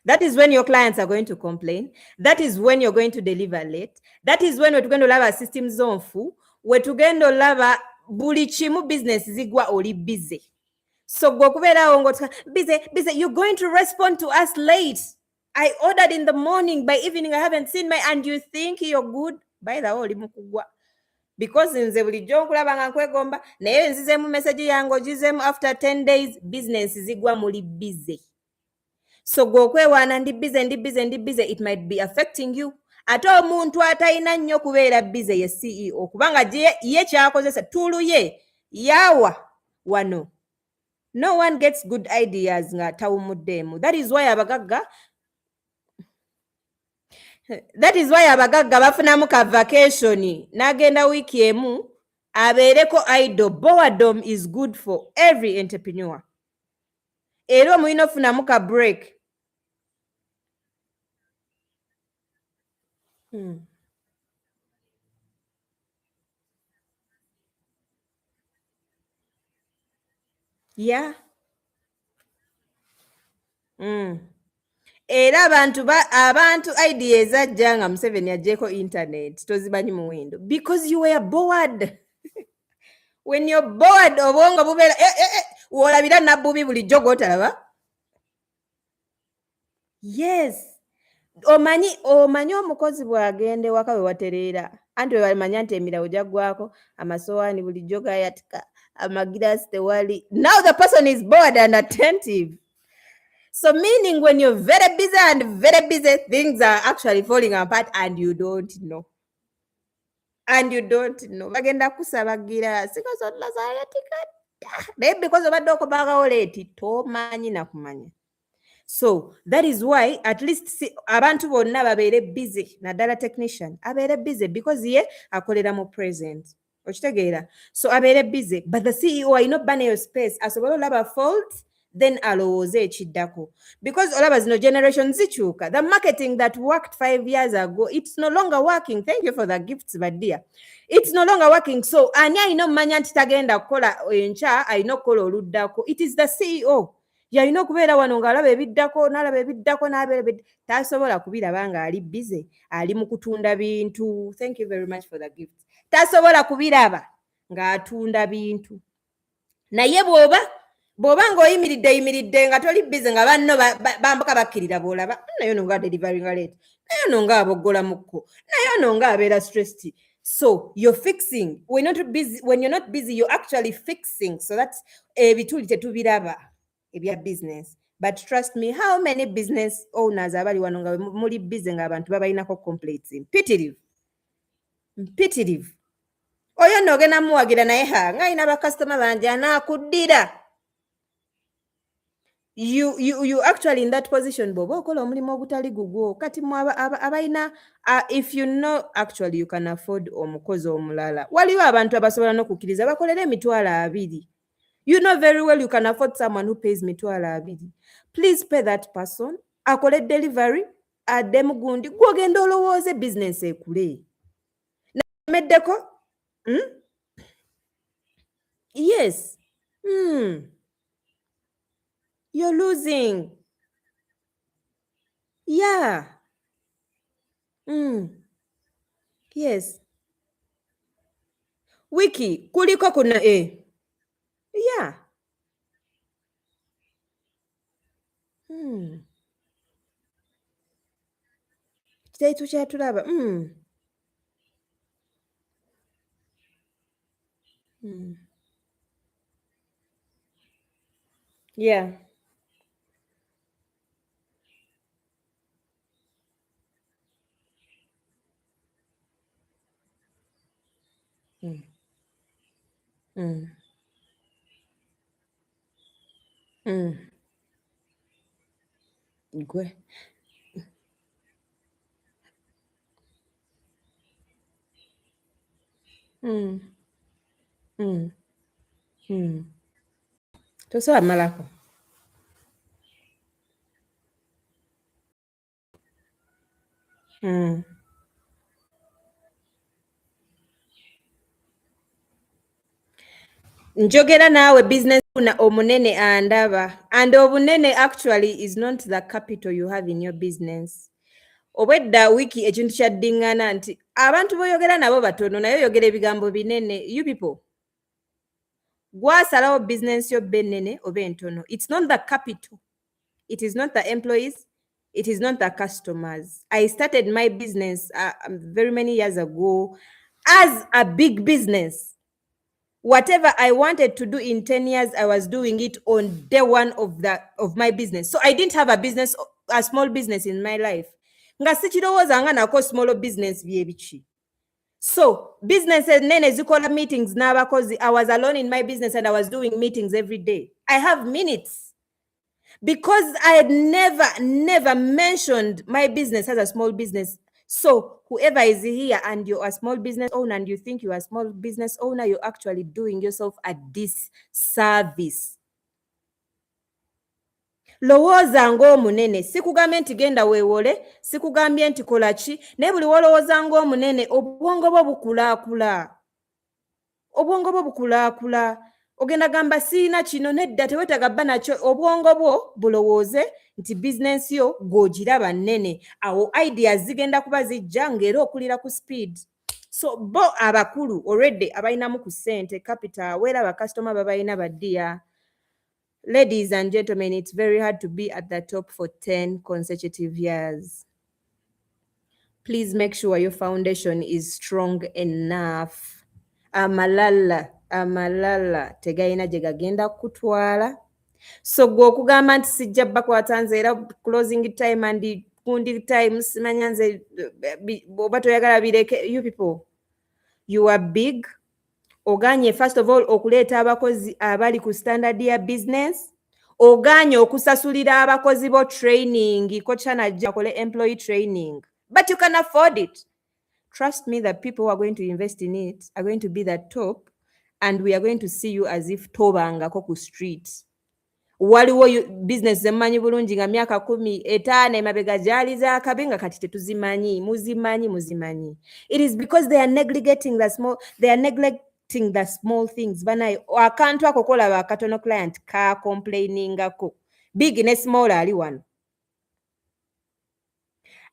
That is when your clients are going to complain. That is when you're going to deliver late. That is when wetugenda olaba systems zonfu, wetugenda olaba buli kimu business zigwa oli busy. So gwe okubeerawo nga busy, you're going to respond to us late. I ordered in the morning, by evening I haven't seen and you think you're good. By the way, oli mukugwa. Because nze bulijjo nkulaba nga nkwegomba naye nzizeemu message yange ogizeemu after 10 days business zigwa muli busy. So gwe okwewaana ndi busy, it might be affecting you. Ate omuntu atalina nnyo kubeera busy ye CEO kubanga ye kyakozesa tuulu ye yawa wano. No one gets good ideas nga tawumuddeemu. That is why abagagga bafunamu ka vacation n'agenda wiiki emu abeereko idle. Boredom is good for every entrepreneur. Era omulina ofunamu ka break. Yeah. Era abantu idea ezajja nga Museveni ajjeko internet tozimanyi muwendo because you were bored. When you're bored obwongo bubeera wolabira nabbubi bulijjo gotalaba. Yes. Omanyi omukozi bw'agenda ewaka we watereera anti we bamanya nti emirawo gyaggwako amasowaani bulijjo gayatika amagiraasi tewali. Now the person is bored and attentive. So meaning when you're very busy, things are actually falling apart and you don't know. Bagenda kusaba giraasi kozola zayatika. Naye because obadde okobagawo leeti tomanyi na kumanya. So that is why at least abantu bonna babeere busy naddala technician abeere busy because ye akolera mu present. Okitegeera? So abeere busy but the CEO alina obba neyo space asobole olaba fault then alowooze ekiddako because olaba zino generation zikyuka. The marketing that worked 5 years ago, it's no longer working. Thank you for the gifts, my dear. It's no longer working. So ani alina omumanya nti tagenda kukola enkya alina okukola oluddako. It is the CEO. Yalina okubeera wano ng'alaba ebiddako n'abeera tasobola kubiraba ng'ali busy ali mu kutunda bintu. Thank you very much for the gift. Tasobola kubiraba ng'atunda bintu. Naye bw'oba ng'oyimiridde nga toli busy nga banno bambuka bakkirira bw'olaba naye ono nga delivering late, naye ono nga aboggola mukko, naye ono nga abeera stressed. So you're fixing. When you're not busy, you're actually fixing so that ebituli tetubiraba ebya business. But trust me, how many business owners abali wano nga muli busy nga abantu babalinako complaints? Mpitirivu. Oyo nno ogenda muwagira naye nga alina bakasitoma bangi anaakuddira. You actually in that position bw'oba okola omulimu ogutali gugwo kati abalina if you know actually you can afford omukozi omulala. Waliwo abantu abasobola n'okukkiriza bakolera $2,000. You know very well you can afford someone who pays $2,000. Please pay that person. Akole delivery adde mugundi gwogenda olowooze business ekule. Nameddeko? Yes. You're losing. Yeah. Yes. Wiki kuliko kuna Yeah. Kitaitu kyatulaba. Yeah. Gwe. Tosobola malako. njogera naawe business owner omunene andaba, and obunene actually is not the capital you have in your business. Obwedda wiiki ekintu kyaddiŋŋana nti abantu boyogera nabo batono naye oyogera ebigambo binene. You people, gwasalawo business yo bbe nnene oba entono. It's not the capital, it is not the employees, it is not the customers. I started my business very many years ago as a big business. Whatever I wanted to do in 10 years, I was doing it on day one of my business. So I didn't have a small business in my life. Nga sikirowooza nga nako small business bye biki. So business nene zikola meetings n'abakozi. I was alone in my business and I was doing meetings every day. I have minutes because I had never mentioned my business as a small business. So whoever is here and you're a small business owner and you think you're a small business owner, you're actually doing yourself a disservice. Lowooza ng'omunene. Sikugambye nti genda weewole, sikugambye nti kola ki, naye buli wolowooza ng'omunene obwongo bwo bukulaakula. Obwongo bwo bukulaakula. Ogenda gamba siina kino nedda teweetaaga bba nakyo. Obwongo bwo bulowooze nti bizinensi yo gw'ogiraba nnene. Awo ideas zigenda kuba zijja ng'era okulira ku speed. So bo abakulu already abalinamu ku ssente capital weera bakasitoma babalina baddiya. Ladies and gentlemen, it's very hard to be at the top for 10 consecutive years. Please make sure your foundation is strong enough. Amalala tegayina gye gagenda kutwala. So gwe okugamba nti sijja bakwata nze era closing time and kundi time simanya nze oba toyagala bireke. You people, you are big. Oganye first of all okuleeta abakozi abali ku standard ya business. Oganye okusasulira abakozi bo training ko chanajja akole employee training. But you can afford it. Trust me, the people who are going to invest in it are going to be the top, and we are going to see you as if tobangako ku street. Waliwo business zemanyi bulungi nga myaka 15 emabega gyali zaakabi nga kati tetuzimanyi. Muzimanyi. It is because they are neglecting the small things. Banaye akantu ako kolaba akatono client ka complainingako. Big ne small ali wano.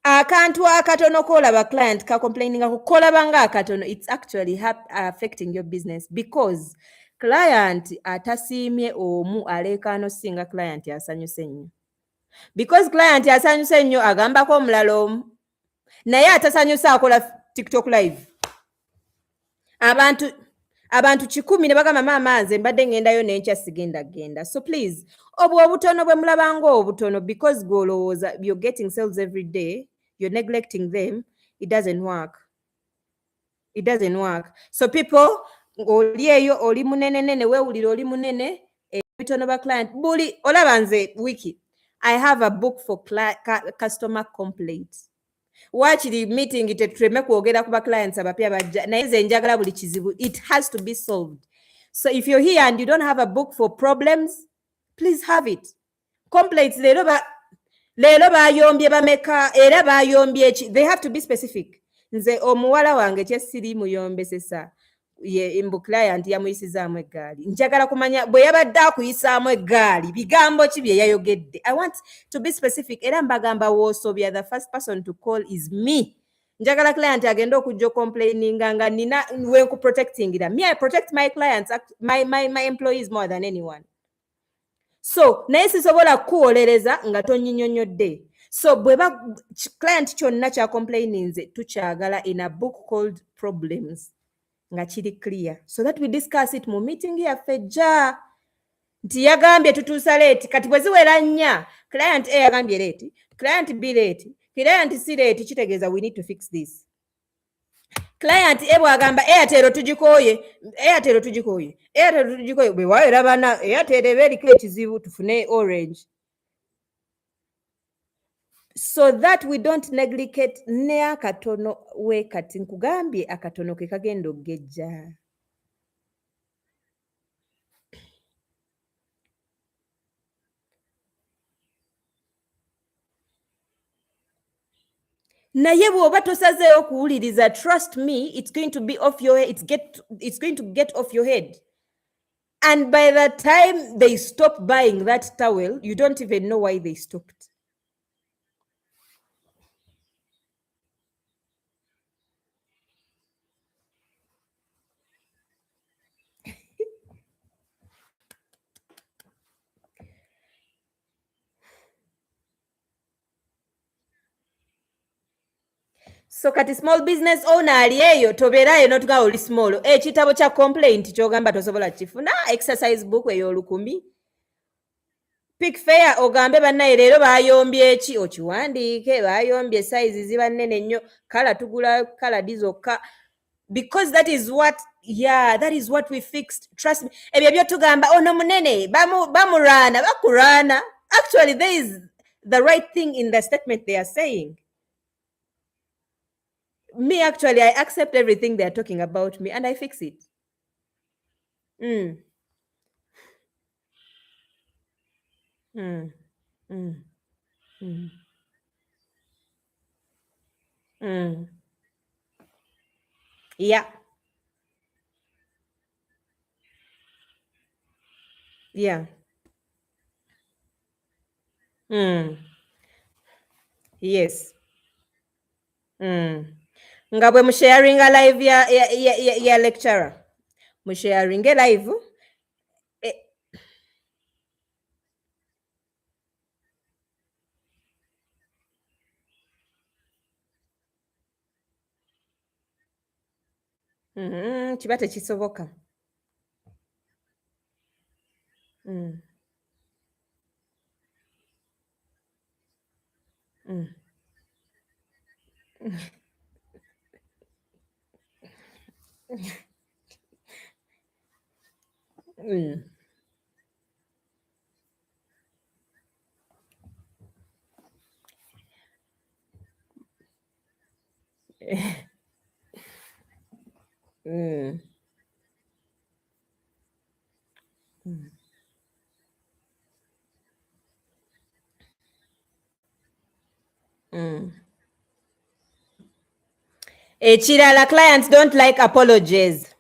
Akantu akatono kolaba client ka complaining kolaba nga akatono, it's actually affecting your business because client atasiimye omu alekaano singa client asanyuse nnyo. Because client asanyuse nnyo agambako omulala omu naye atasanyuse akola TikTok live. Abantu 100 ne bagamba maama nze mbadde ngendayo n'enkya sigenda. So please, obwo obutono bwe mulabanga obutono because gwolowooza you're getting sales every day, you're neglecting them, it doesn't work. So people, oli eyo oli munene weewulira oli munene ebitono ba client buli olaba nze wiki I have a book for customer complaints. Waakiri meeting tetuleme kwogera ku ba clients abapya bajja naye nze njagala buli kizibu it has to be solved. So if you're here and you don't have a book for problems, please have it. Complaints leero bayombye bameka era bayombye eki, they have to be specific. Nze omuwala wange kyesiri muyombesesa ye mbu client yamuyisizaamu eggaali. Njagala kumanya bwe yabadde akuyisaamu eggaali bigambo ki bye yayogedde. I want to be specific era mbagamba woosobya the first person to call is me. Njagala client agenda okujja complaininga nga nina wenku protectingira. Me, I protect my clients, my employees more than anyone. So naye sisobola kuwolereza nga tonyinyonyodde. So bweba client kyonna kya complaininze tukyagala in a book called Problems nga kiri clear so that we discuss it mu meeting yaffe jja. Nti yagambye tutuusa late kati bwe ziwera nnya client A yagambye late, client B late, client C late, kitegeeza we need to fix this. Client A bwagamba Airtel tugikooye bwe waayera bana Airtel ebeeriko ekizibu tufune Orange. So that we don't neglect ne akatono we kati nkugambye akatono ke kagenda okugejja. Naye bw'oba tosazeeyo kuwuliriza, trust me, it's going to be off your head. It's going to get off your head. And by the time they stop buying that towel, you don't even know why they stopped. So kati small business owner ali eyo tobeerayo notuga oli small ekitabo kya complaint kyogamba tosobola kifuna exercise book ey'olukumi pick fair ogambe bannaye leero bayombye eki okiwandiike bayombye size ziba nnene nnyo kala tugula kala dizokka because that is what we fixed. Trust me, ebyo byotugamba ono munene bamurana bakurana. Actually, there is the right thing in the statement they are saying. Me, actually, I accept everything they are talking about me and I fix it. Mm. Mm. Mm. Mm. Mm. Yeah. Yeah. Mm. Yes. Mm. Nga bwe musharinga live ya lecturer musharinge live kiba tekisoboka. Mm. Mm. Mm. Mm. Mm. Mm. Ekirala, clients don't like apologies.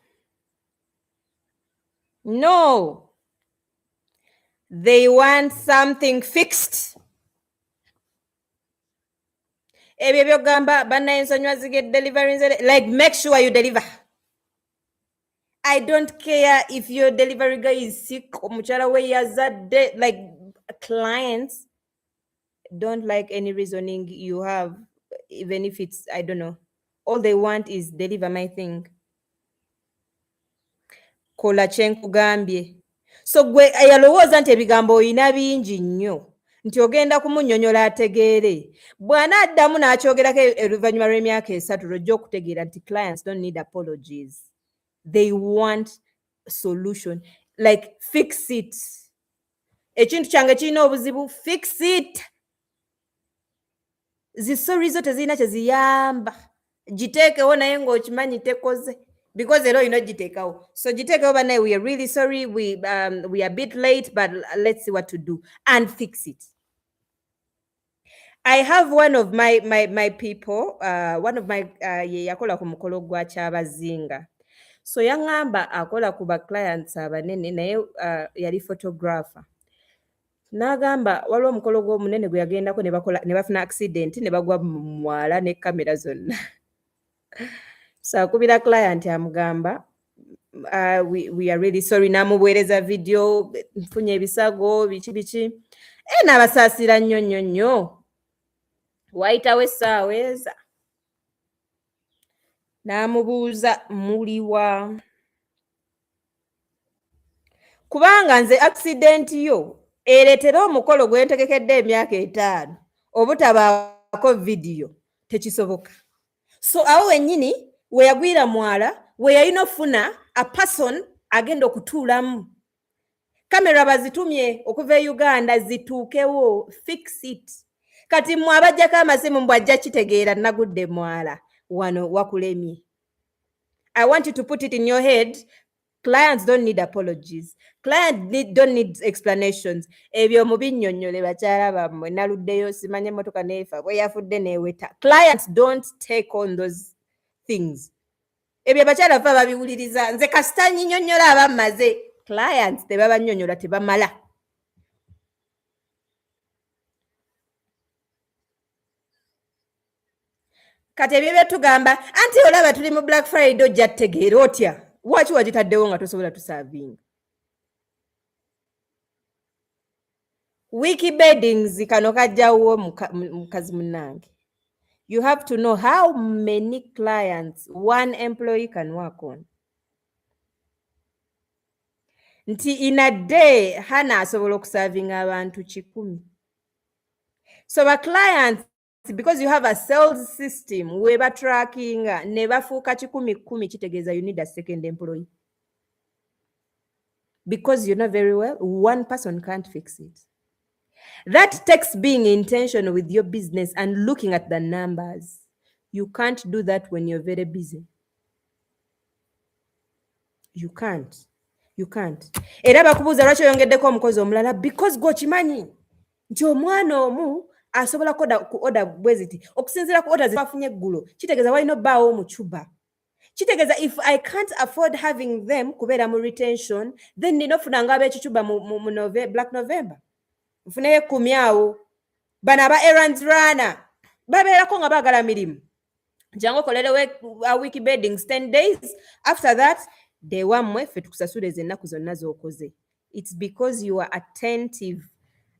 No. They want something fixed. Ebyo byogamba bannayensonyiwa zige delivering like make sure you deliver. I don't care if your delivery guy is sick omukyala we yazadde, like clients don't like any reasoning you have, even if it's, I don't know, all they want is deliver my thing. Kola kye nkugambye. So gwe yalowooza nti ebigambo oyina bingi nnyo nti ogenda kumunnyonnyola ategeere, bw'anaaddamu n'akyogerako oluvannyuma lw'emyaka 3 lwojja okutegeera nti clients don't need apologies. They want solution, like fix it. Ekintu kyange kirina obuzibu, fix it. Zisori zo tezirina kye ziyamba, giteekewo naye ng'okimanyi tekoze. Because they don't, you know, giteekawo. So giteekawo bannaye, we are really sorry, we are a bit late, but let's see what to do and fix it. I have one of my people, one of my yakola ku mukolo gwa Kyabazinga. So yaŋŋamba akola ku ba clients abanene naye yali photographer. N'agamba waliwo omukolo gw'omunene gwe yagendako ne bafuna accident ne bagwa mu mwala ne kamera zonna. So akubira client amugamba we are really sorry, n'amuweereza video, nfunye ebisago biki n'abasaasira nnyo wayitawo essaawa eza. N'amubuuza muliwa, kubanga nze accident yo ereetera omukolo gwe ntegekedde emyaka 5 obutabaako video tekisoboka. So awo wennyini we yagwira mwala we yalina ofuna a person agenda okutuulamu. Kamera bazitumye okuva e Uganda zituukewo, fix it. Kati mmwe abajjako amasimu mbwajja kitegeera nagudde mwala wano wakulemye. I want you to put it in your head, clients don't need apologies. Clients don't need explanations. Ebyo mubinnyonnyole bakyala bammwe, naluddeyo simanye emmotoka neefa bwe yafudde neeweta. Clients don't take on those things. Ebyo bakyala fa babiwuliriza, nze kasita nnyinyonnyola abammaze clients tebabanyonyola tebamala. Kati ebyo byetugamba anti olaba tuli mu Black Friday ojja tutegeera otya waki wagitaddewo nga tosobola tusaavinga. Wiki beddings kano kajjawo mukazi munnange. You have to know how many clients one employee can work on. Nti in a day Hannah asobola okuservinga abantu 100. So the clients, because you have a sales system weba tracking ne bafuuka 10 kitegeeza you need a second employee. Because you know very well one person can't fix it. That takes being intentional with your business and looking at the numbers. You can't do that when you're very busy. You can't. Era bakubuuza lwaki oyongeddeko omukozi omulala because gokimanyi nti omwana omu asobola ku order bweziti okusinziira ku orders bafunye eggulo kitegeeza walina obbaawo omucuba. Kitegeeza if I can't afford having them kubeera mu retention then nina ofunanga ab'ekicuba mu Black November. Nfuneyo 10 awo. Bano aba errands runner babeerako nga baagala mirimu. Jangu okolerewo wiki beddings 10 days. After that day wammwe ffe tukusasula ezo ennaku zonna z'okoze. It's because you are attentive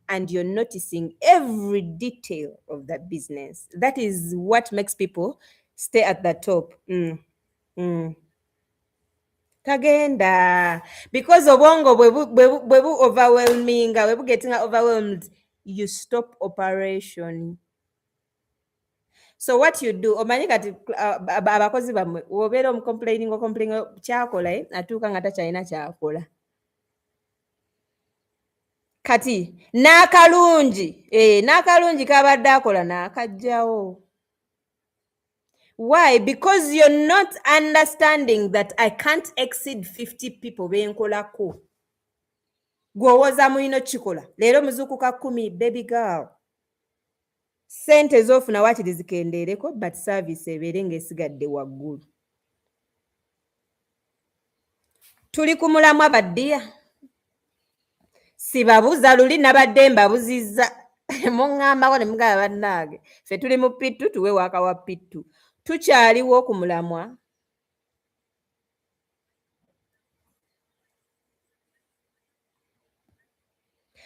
and you're noticing every detail of that business. That is what makes people stay at the top. Tagenda. Because obwongo bwebu overwhelming, bwebu getting overwhelmed, you stop operation. So what you do, omanyi kati abakozi bamwe obeera omucomplaining kyakola atuuka nga takyalina kyakola. Kati n'akalungi kabadde akola n'akajjawo. Why? Because you're not understanding that I can't exceed 50 people benkolako. Gwowoza mulino kikola. Leero muzuukuka 10 baby girl. Sente z'ofuna waakiri zikendeereko but service ebeere ng'esigadde waggulu. Tuli ku mulamwa baddiya. Sibabuuza luli nabadde mbabuzizza. Muŋŋambawo ne mugamba bannange. Ffe tuli mu pittu tuwe waaka wa pittu. Tukyaliwo ku mulamwa.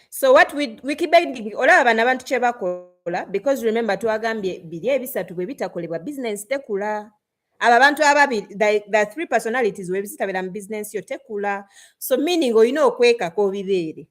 So what we keep begging olaba bano abantu kye bakola because remember twagambye biri ebisatu bwe bitakolebwa business tekula. Aba bantu ababiri the three personalities we bisitabira mu business yo tekula. So meaning oyina okwekako bibeere.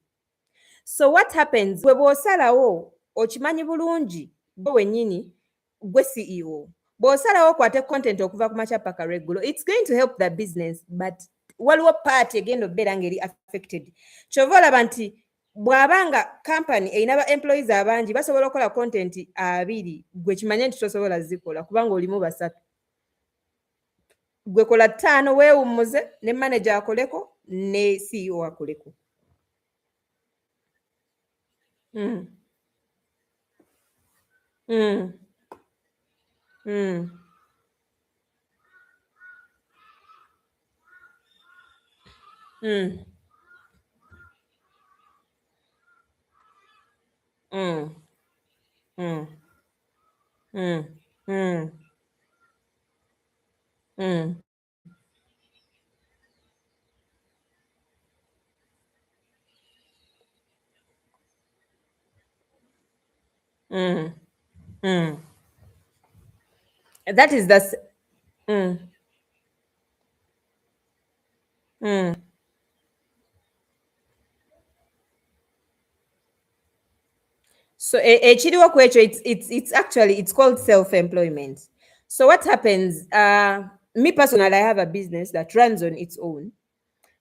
So what happens bwe bw'osalawo okimanyi bulungi gwe wennyini gwe CEO bw'osalawo okwate content okuva ku makya paka regulo it's going to help the business but waliwo part egenda obbeera ngeri affected. Kyova olaba nti bw'abanga company erina ba employees abangi basobola okukola content 2 gwe kimanye nti tosobola zikola kubanga olimu 3. Gwe kola 5 weewummuze ne manager akoleko ne CEO akoleko. That is the So ekiriwo ku ekyo it's actually it's called self-employment. So what happens, me personally I have a business that runs on its own,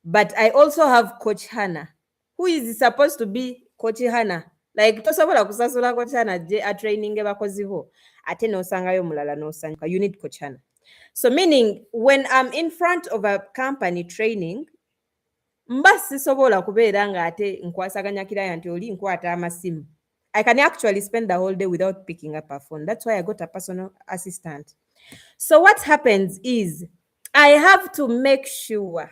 but I also have Coach Hannah who is supposed to be Coach Hannah. Like tosobola kusasula Coach Hannah a training bakoziho ate nosangayo mulala nosanyuka. You need Coach Hannah. So meaning when I'm in front of a company training mba sisobola kubeera nga ate nkwasaganya client oli nkwata amasimu. I can actually spend the whole day without picking up a phone. That's why I got a personal assistant. So what happens is I have to make sure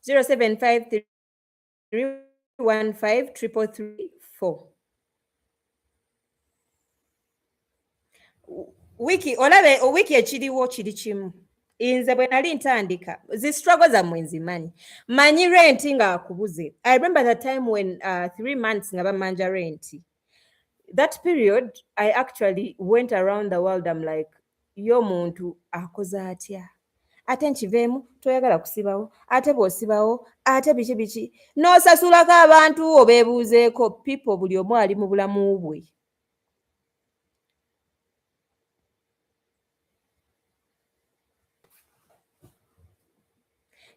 0753153334. Wiki olabe wiki ekiriwo kiri kimu. Nze bwe nali ntandika zi struggle zammwe nzimanyi. Manyi rent nga akubuze. I remember the time when 3 months nga bamanja rent. That period I actually went around the world. I'm like, yo muntu akoze atya? Ate nkiveemu toyagala kusibawo, ate bw'osibawo, ate biki n'osasulako abantu obeebuuzeeko. People buli omu ali mu bulamu bwe.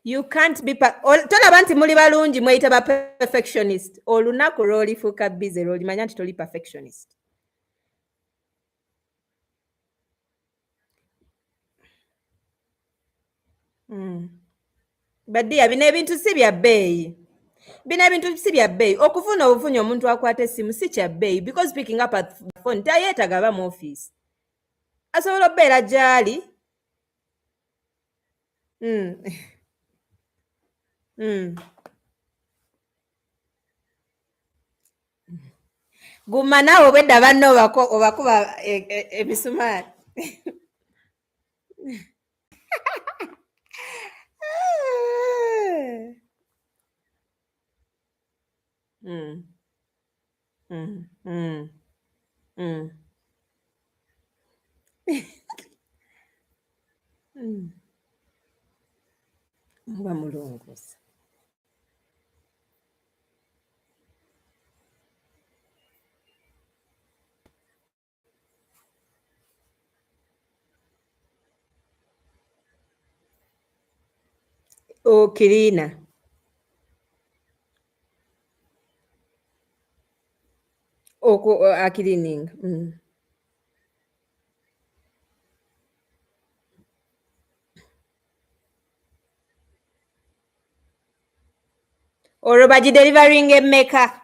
You can't be tolaba nti muli balungi mweyita ba perfectionist. Olunaku lw'olifuuka busy lw'olimanya nti toli perfectionist. Baddiya bino ebintu si bya bbeeyi. Okufuna obufunyi omuntu akwata essimu si kya bbeeyi, because picking up a phone tayeetaga aba mu office. Asobola okubeera gy'ali. Guma naawe obwedda banno obakuba ebisumaali. Muba mulongoosa. Okiriina. Akiriininga. Olwo bagidelivering emmeka?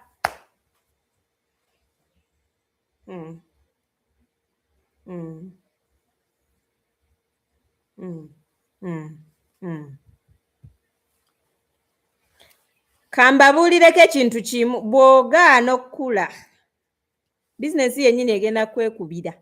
Kambabuulireko ekintu kimu, bw'ogaana okukula bizinesi yennyini egenda kwekubira.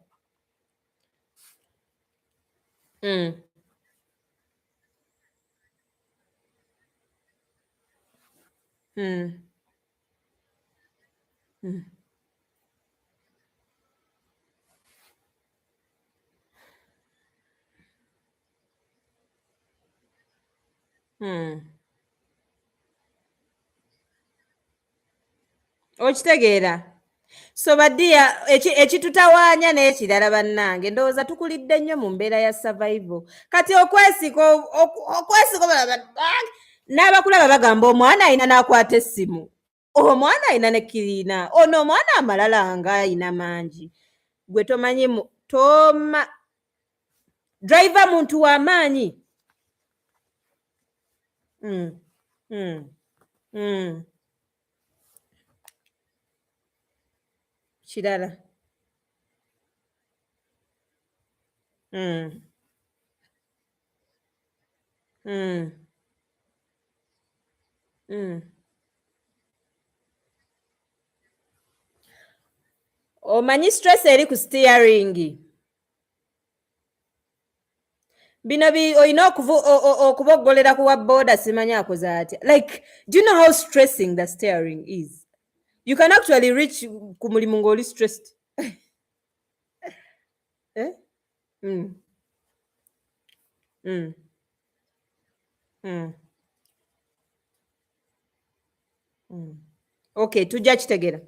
Okitegeera? So baddiya ekitutawaanya n'ekirala bannange, ndowooza tukulidde nnyo mu mbeera ya survival. Kati okwesika n'abakulaba bagamba omwana ayina n'akwata essimu, omwana ayina ne kiriina, ono omwana amalala nga ayina mangi. Gwe tomanyi driver muntu w'amaanyi. Kirala. Omanyi stress eri ku steering. Bino olina okuboggolera ku wa boda simanyi akoze atya. Like, do you know how stressing the steering is? You can actually reach ku mulimu ng'oli stressed. Okay, tujja kitegeera.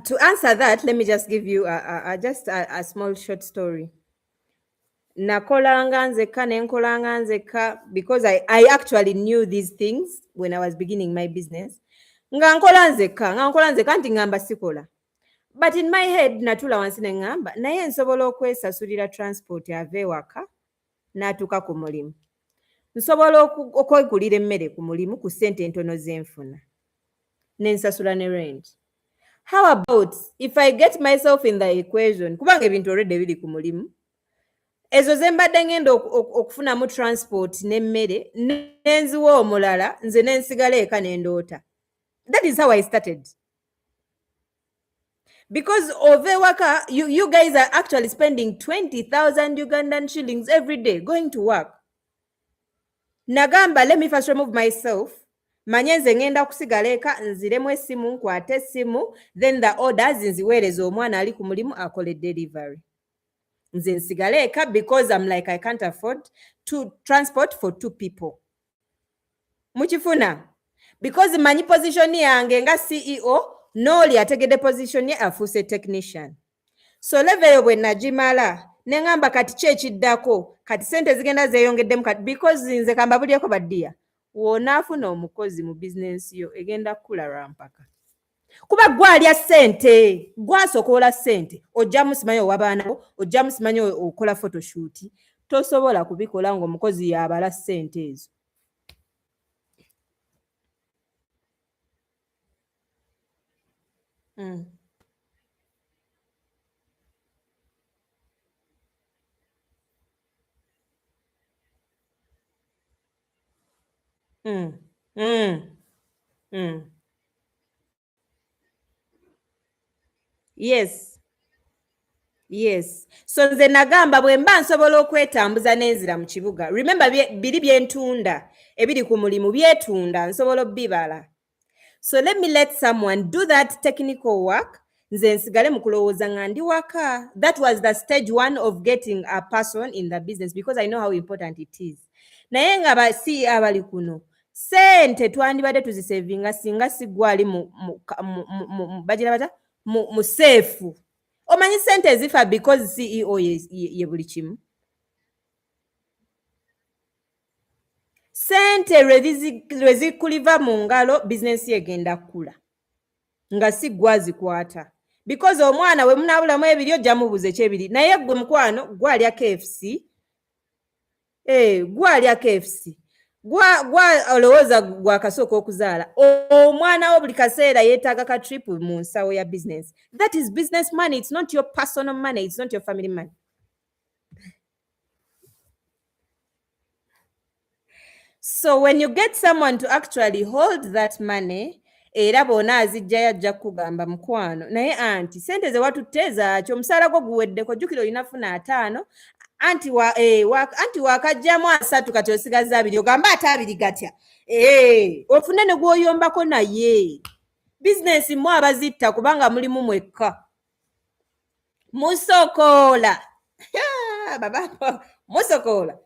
To answer that, let me just give you a small short story. Nakolanga nzekka nenkolanga nzekka, because I actually knew these things when I was beginning my business. Nga nkola nzekka nti ngamba sikola. but in my head natula wansi ne ngamba naye nsobola okwesasulira transport ave waka n'atuuka ku mulimu, nsobola okwegulira emmere ku mulimu ku ssente entono zenfuna nensasula ne rent. How about if I get myself in the equation kubanga ebintu already biri ku mulimu, ezo ze mbadde ngenda okufunamu transport n'emmere nenziwa omulala nze nensigala eka nendoota. That is how I started. Because ove waka, you guys are actually spending 20,000 Ugandan shillings every day going to work. Nagamba, let me first remove myself. Manye nze ngenda kusigala eka nziremu essimu nkwate essimu, then the orders nziweereza omwana ali ku mulimu akole delivery. Nze nsigala eka because I'm like I can't afford to transport for 2 people. Mukifuna? Because manyi position yange nga CEO n'oli ategedde position ye afuuse technician. So level yo bwe nagimala ne ngamba kati ki ekiddako, kati sente zigenda zeeyongeddemu kati because nze kambabulyeko baddiya woonaafuna omukozi mu bizinensi yo egenda kukula lwampaka. Kuba gwalya ssente, gwasokoola ssente, ojjamu simanyi owabaanawo, ojjamu simanyi okola photoshoot, tosobola kubikola ng'omukozi yabala ssente ezo. Yes. Yes. So nze nagamba bwe mba nsobola okwetambuza n'enzira mu kibuga. Remember biri byentunda ebiri ku mulimu byetunda nsobola obbibala. So let me let someone do that technical work. Nze nsigale mu kulowooza nga ndi waka. That was the stage 1 of getting a person in the business because I know how important it is. Naye nga basi abali kuno sente twandibadde tuzisevinga singa sigwali bagira bata mu seefu. Omanyi sente zifa because CEO ye buli kimu. Sente lwezikuliva mu ngalo bizinensi egenda kula nga si gwazikwata because omwana we munaabulamu ebiri ojja mubuze kyebiri naye gwe mukwano gwalya KFC gwalya KFC gwa olowooza gwakasooka okuzaala omwana wo buli kaseera yeetaaga ka trip mu nsawo ya business. That is business money. It's not your personal money. It's not your family money. So when you get someone to actually hold that money, era bona azijjayo ajja kugamba mukwano naye anti sente ze watutte zaakyo omusaala gwo guweddeko jjukira olinafuna 5 anti wakajjamu 3 kati osigaza 2 ogamba ate 2 gatya ofune ne gwoyombako naye bizinensi mu abazitta kubanga mulimu mwekka musokoola baba musokoola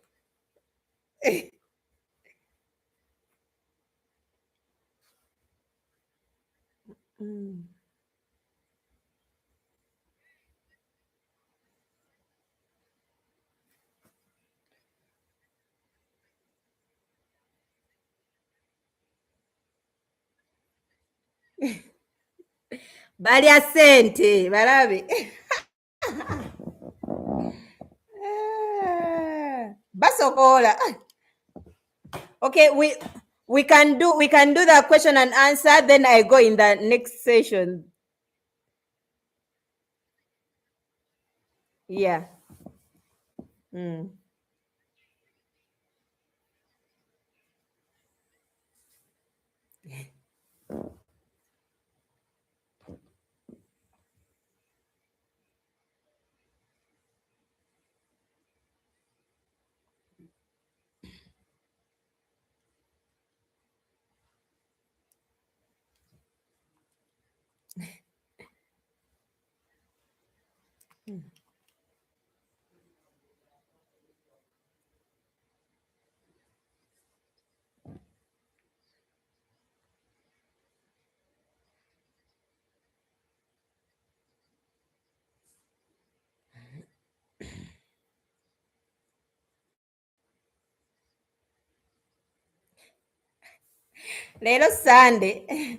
balya ssente balabe basokoola. Okay, we can do the question and answer, then I go in the next session. Yeah. Leero Sunday.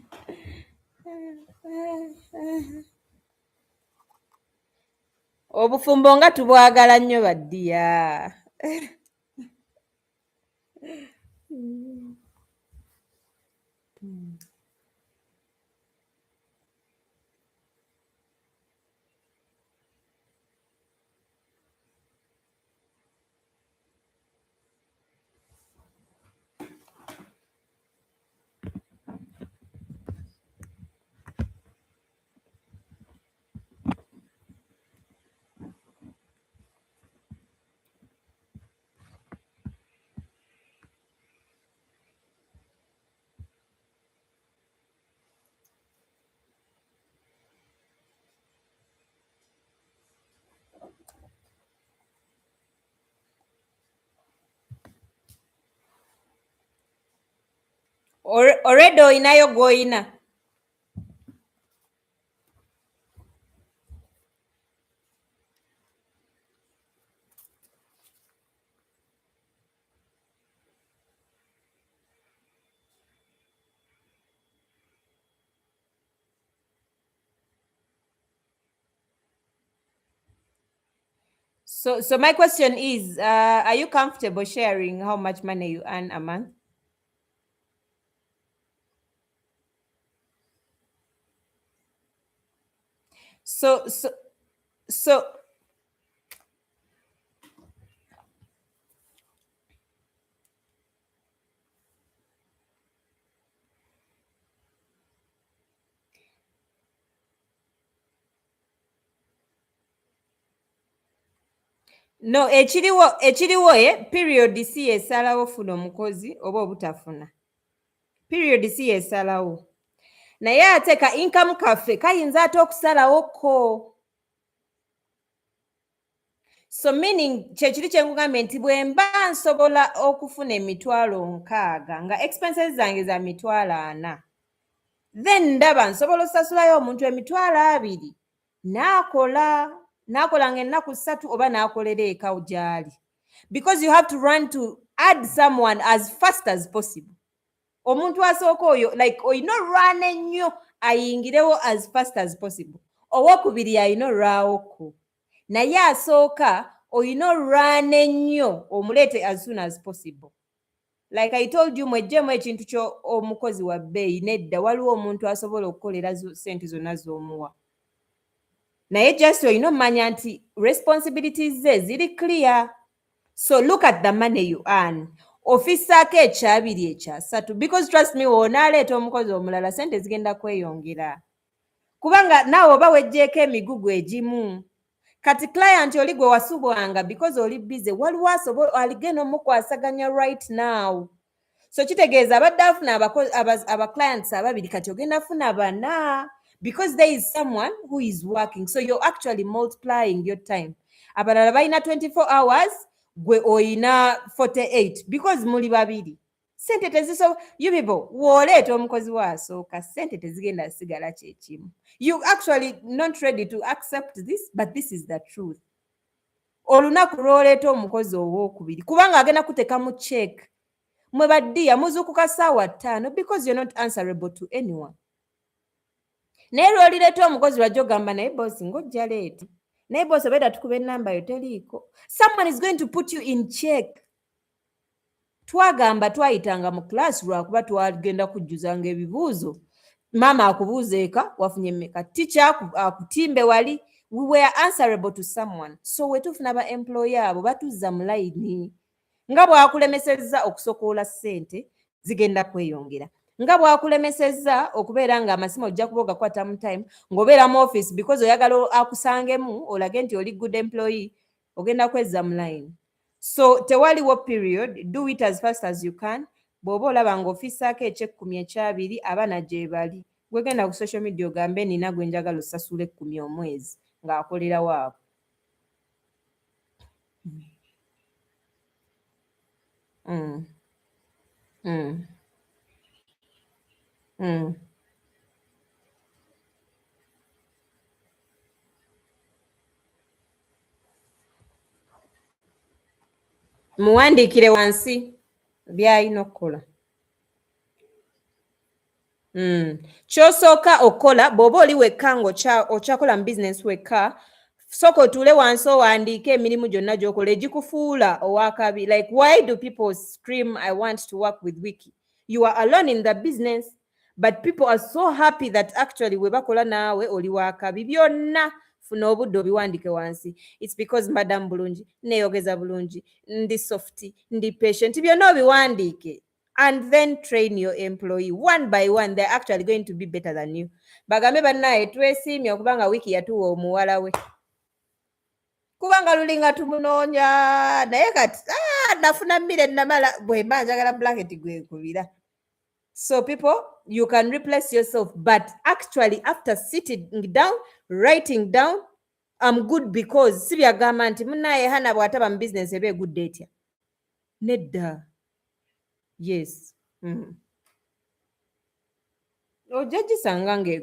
obufumbo nga tubwagala nnyo baddiya. Already oyinayo gw'oyina. So my question is, are you comfortable sharing how much money you earn a month? So no, ekiriwo period si yesalawo funa omukozi oba obutafuna. Period si yesalawo. Naye ate ka income kaffe kayinza ate okusalawoko. So meaning kyekiri kyengugambye nti bwe mba nsobola okufuna emitwalo 6 nga expenses zange za mitwalo 4, then ndaba nsobola osasulayo omuntu emitwalo 2, naakola ng'ennaku 3 oba naakolera eka gy'ali, because you have to run to add someone as fast as possible. Omuntu asooka oyo like oyina olwana ennyo ayingirewo as fast as possible. Owokubiri ayina olwawoko, naye asooka oyina olwana ennyo omuleete as soon as possible. Like I told you, mwejjemu ekintu kyo omukozi wa bbeeyi nedda, waliwo omuntu asobola okukolera sente zonna z'omuwa. Naye just oyina omanya nti responsibilities ze ziri clear. So look at the money you earn. Ofissaako ekyabiri ekyasatu, because trust me, woonaaleeta omukozi omulala sente zigenda kweyongera. Kubanga naawe oba wejjeeko emigugu egimu. Kati client oli gwe wasubwanga because oli busy, waliwo aligenda omukwasaganya right now. So kitegeeza abadde afuna aba clients 2 kati ogenda funa 4, because there is someone who is working. So you're actually multiplying your time. Abalala balina 24 hours, gwe oyina 48, because muli babiri. Sente teziso, you people, wooleeta omukozi waasooka, sente tezigenda sigala kyekimu. You actually not ready to accept this, but this is the truth. Olunaku lw'oleeta omukozi owookubiri, kubanga agenda kuteeka mu check. Mwe baddiya muzuukuka ssaawa 5 because you're not answerable to anyone. Naye lw'olireeta omukozi lwajja ogamba naye boosi ng'ojja leeti. Naye boosi obeera tukuba ennamba yo teriiko. Someone is going to put you in check. Twagamba twayitanga mu class lwakuba twagenda kujjuzanga ebibuuzo. Maama akubuuza eka wafunye mmeka, teacher akutimbe wali. We were answerable to someone. So we tufuna ba employee abo batuzza mu line. Nga bwakulemesezza okusokoola ssente zigenda kweyongera. Nga bwakulemesezza okubeera nga amasimu ojja kuba ogakwata mu time ng'obeera mu office because oyagala akusangemu olage nti oli good employee, ogenda kwezza mu line. So tewaliwo period, do it as fast as you can. Bw'oba olaba ng'ofissaako eky'ekkumi ekyabiri abaana gye bali, gwegenda ku social media ogambe nina gwe njagala osasula 10 omwezi ng'akolera waabo. Muwandiikire wansi by'alina okukola. Ky'osooka okola bw'oba oli wekka ng'okyakola mu business wekka, soko otuule wansi owandiika emirimu gyonna gy'okola egikufuula owakabi. Like, why do people scream, I want to work with Wiki? You are alone in the business, but people are so happy that actually we bakola naawe oli wakabi. Byonna funa obudde obiwandike wansi. It's because Madam bulungi, neeyogeza bulungi, ndi softy, ndi patient. Byonna obiwandiike. And then train your employee one by one. They're actually going to be better than you. Bagambe bannaye twesiimye okubanga Wiki yatuwa omuwala we. Kubanga lulinga tumunoonya naye kati nafuna mmere namala bwemba njagala blanket gwekubira. So people, you can replace yourself, but actually after sitting down, writing down, I'm good because si byagamba nti munnaye hana bw'ataba mu business ebe good date. Nedda. Yes. Ojagisanga nge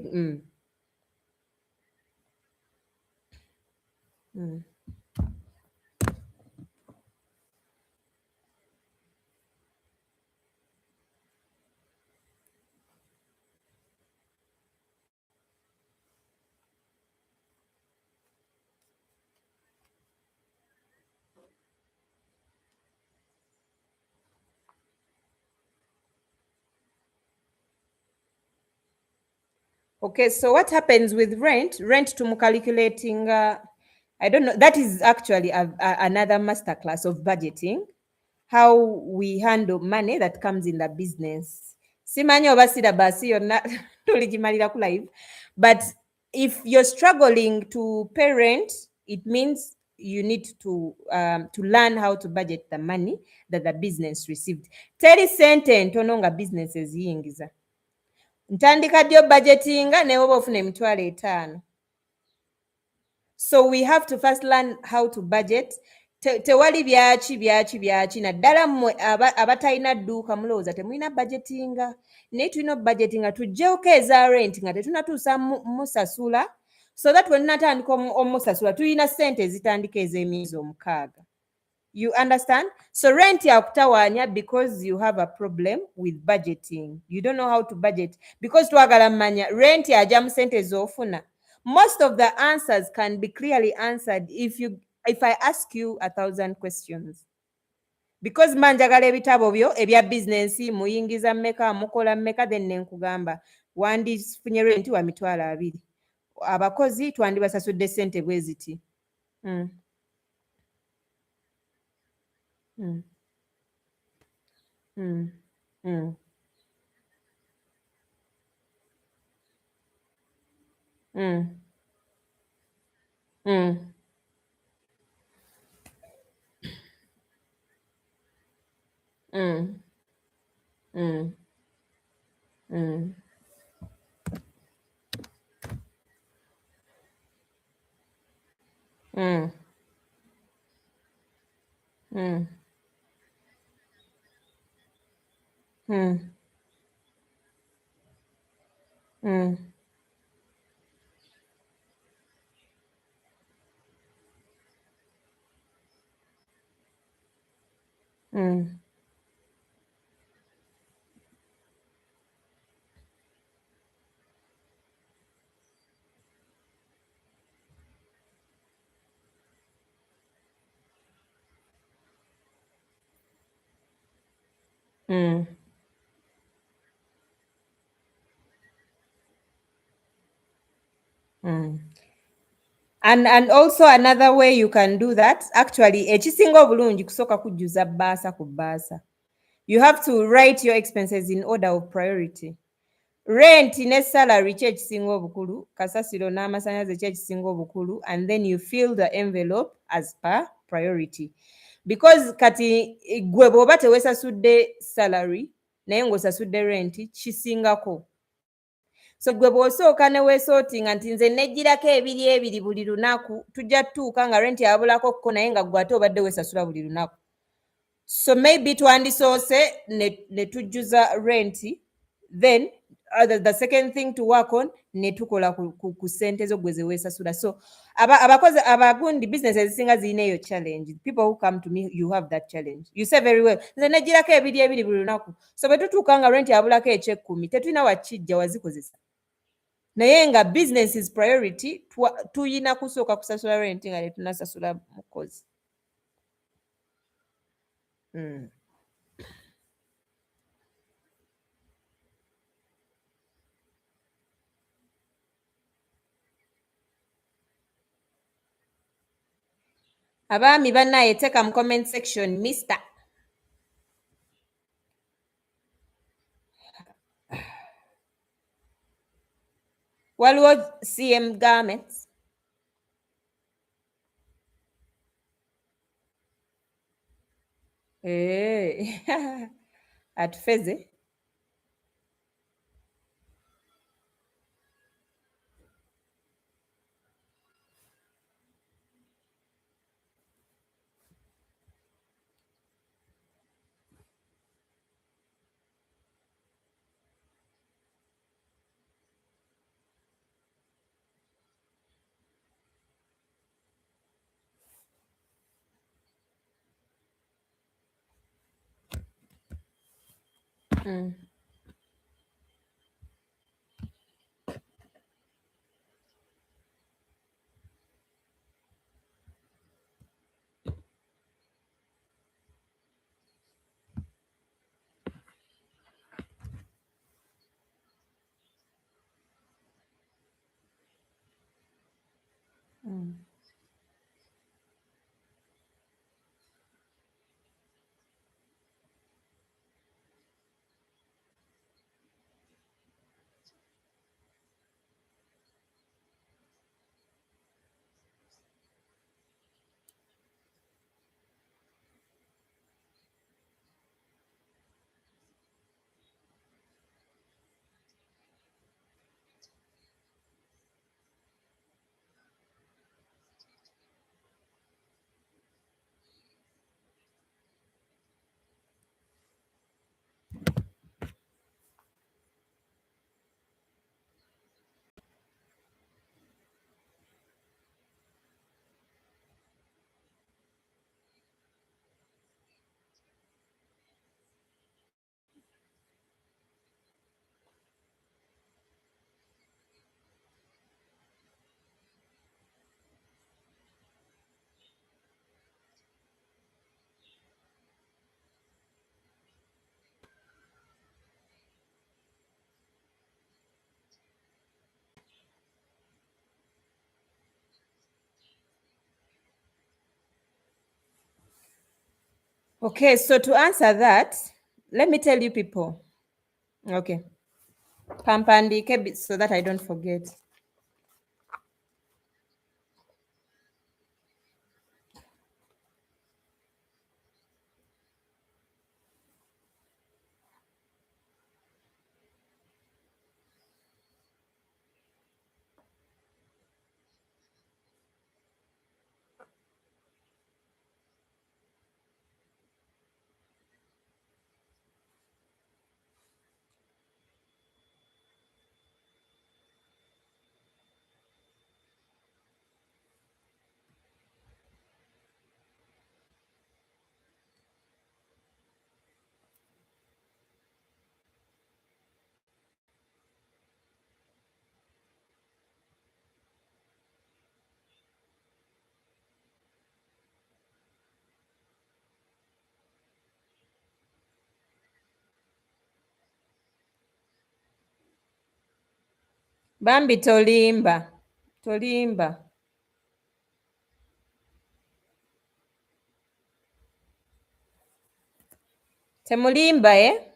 Okay, so what happens with rent? Rent to calculating, I don't know, that is actually another masterclass of budgeting, how we handle money that comes in the business. Simanyi oba syllabus yonna tuligimalira ku live, but if you're struggling to pay rent, it means you need to learn how to budget the money that the business received. Teri sente ntono nga business eziyingiza. Ntandika ddyo budgetinga ne woba ofuna emitwalo 5. So we have to first learn how to budget. Tewali byaki naddala mmwe abatalina dduuka mulowooza temulina budgetinga. Naye tulina budgetinga tuggyeko eza rent nga tetunatuusa musasula, so that when natandika omusasula tulina ssente ezitandika ez'emyezi 6. You understand? So rent yakutawaanya because you have a problem with budgeting. You don't know how to budget because twagala mmanya rent yaja mu sente z'ofuna. Most of the answers can be clearly answered if I ask you 1,000 questions. Because manjagala ebitabo byo ebya business muyingiza mmeka mukola mmeka then nenkugamba wandifunye rent wa mitwalo 2. Abakozi twandibasasudde ssente bwe ziti. And also another way you can do that, actually, ekisinga obulungi kusooka kujjuza bbaasa ku bbaasa. You have to write your expenses in order of priority. Rent ne salary kye kisinga obukulu, kasasiro n'amasannyalaze kye kisinga obukulu, and then you fill the envelope as per priority. Because kati gwe bw'oba teweesasudde salary naye ng'osasudde rent kisingako. So gwe bw'osooka ne weesootinga nti nze nejjirako 2 buli lunaku, tujja tutuuka nga rent yabulako ko naye nga gwe ate obadde weesasula buli lunaku. So maybe twandisoose ne tujjuza rent, then the second thing to work on ne tukola ku ssente zo gwe ze weesasula. So abakozi abagundi business ezisinga zirina eyo challenge. People who come to me, you have that challenge. You say very well, nze nejjirako 2 buli lunaku. So bwe tutuuka nga rent yabulako 10,000 tetulina wakijja wazikozesa. naye nga business is priority tuyina kusooka kusasula rent nga tetunasasula mukozi. Abaami bannaye teeka mu comment section Mr. Waliwo CM Garments. Atufeze. Okay, so to answer that, let me tell you people. Okay. Pampandike so that I don't forget. Bambi tolimba. Tolimba. Temulimba, eh?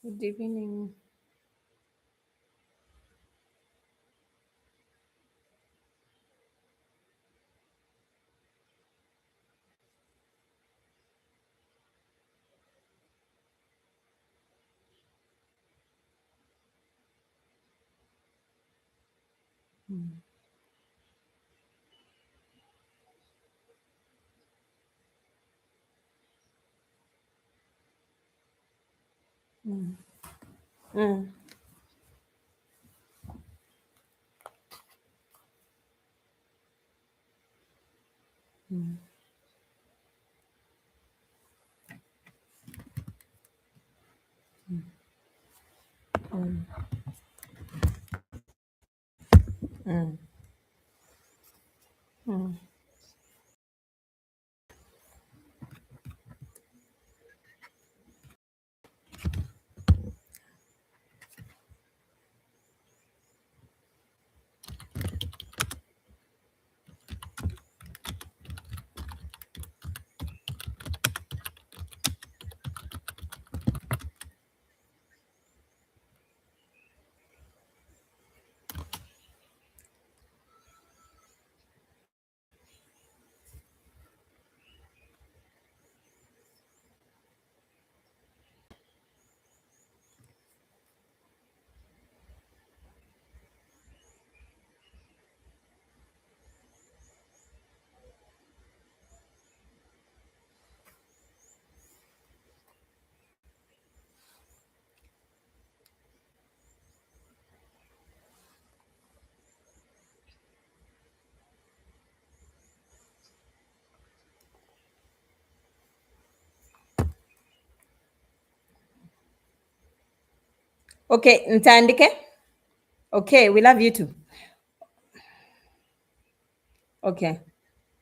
Good evening. Okay, ntandike. Okay, we love you too. Okay.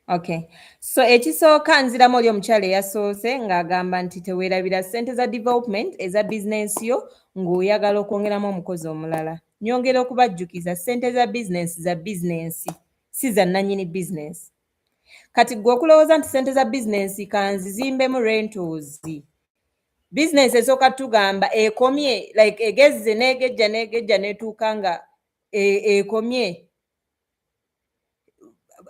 Okay. So ekisooka nziramu oli omukyala eyasoose ng'agamba nti teweerabira ssente za development eza bizinensi yo ng'oyagala okwongeramu omukozi omulala. Nyongera okubajjukiza ssente za bizinensi si za nannyini bizinensi. Kati gwe okulowooza nti ssente za bizinensi kanzizimbemu rentals. Bizinensi esooka tugamba ekomye like egezze n'egejja n'etuuka nga ekomye.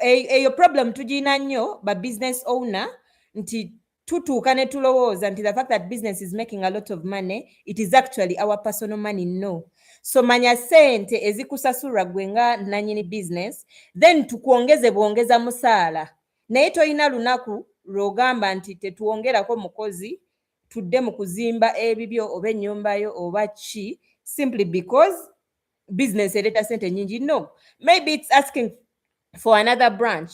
Eyo problem tugina nnyo ba business owner nti tutuuka ne tulowooza nti the fact that business is making a lot of money, it is actually our personal money. No. So manya ssente ezikusasulwa gwe nga nannyini business, then tukwongeze bwongeza musaala. Naye toyina lunaku lw'ogamba nti tetuwongerako mukozi tudde mu kuzimba ebibyo oba ennyumba yo oba ki, simply because business ereeta ssente nnyingi. No. Maybe it's asking for another branch.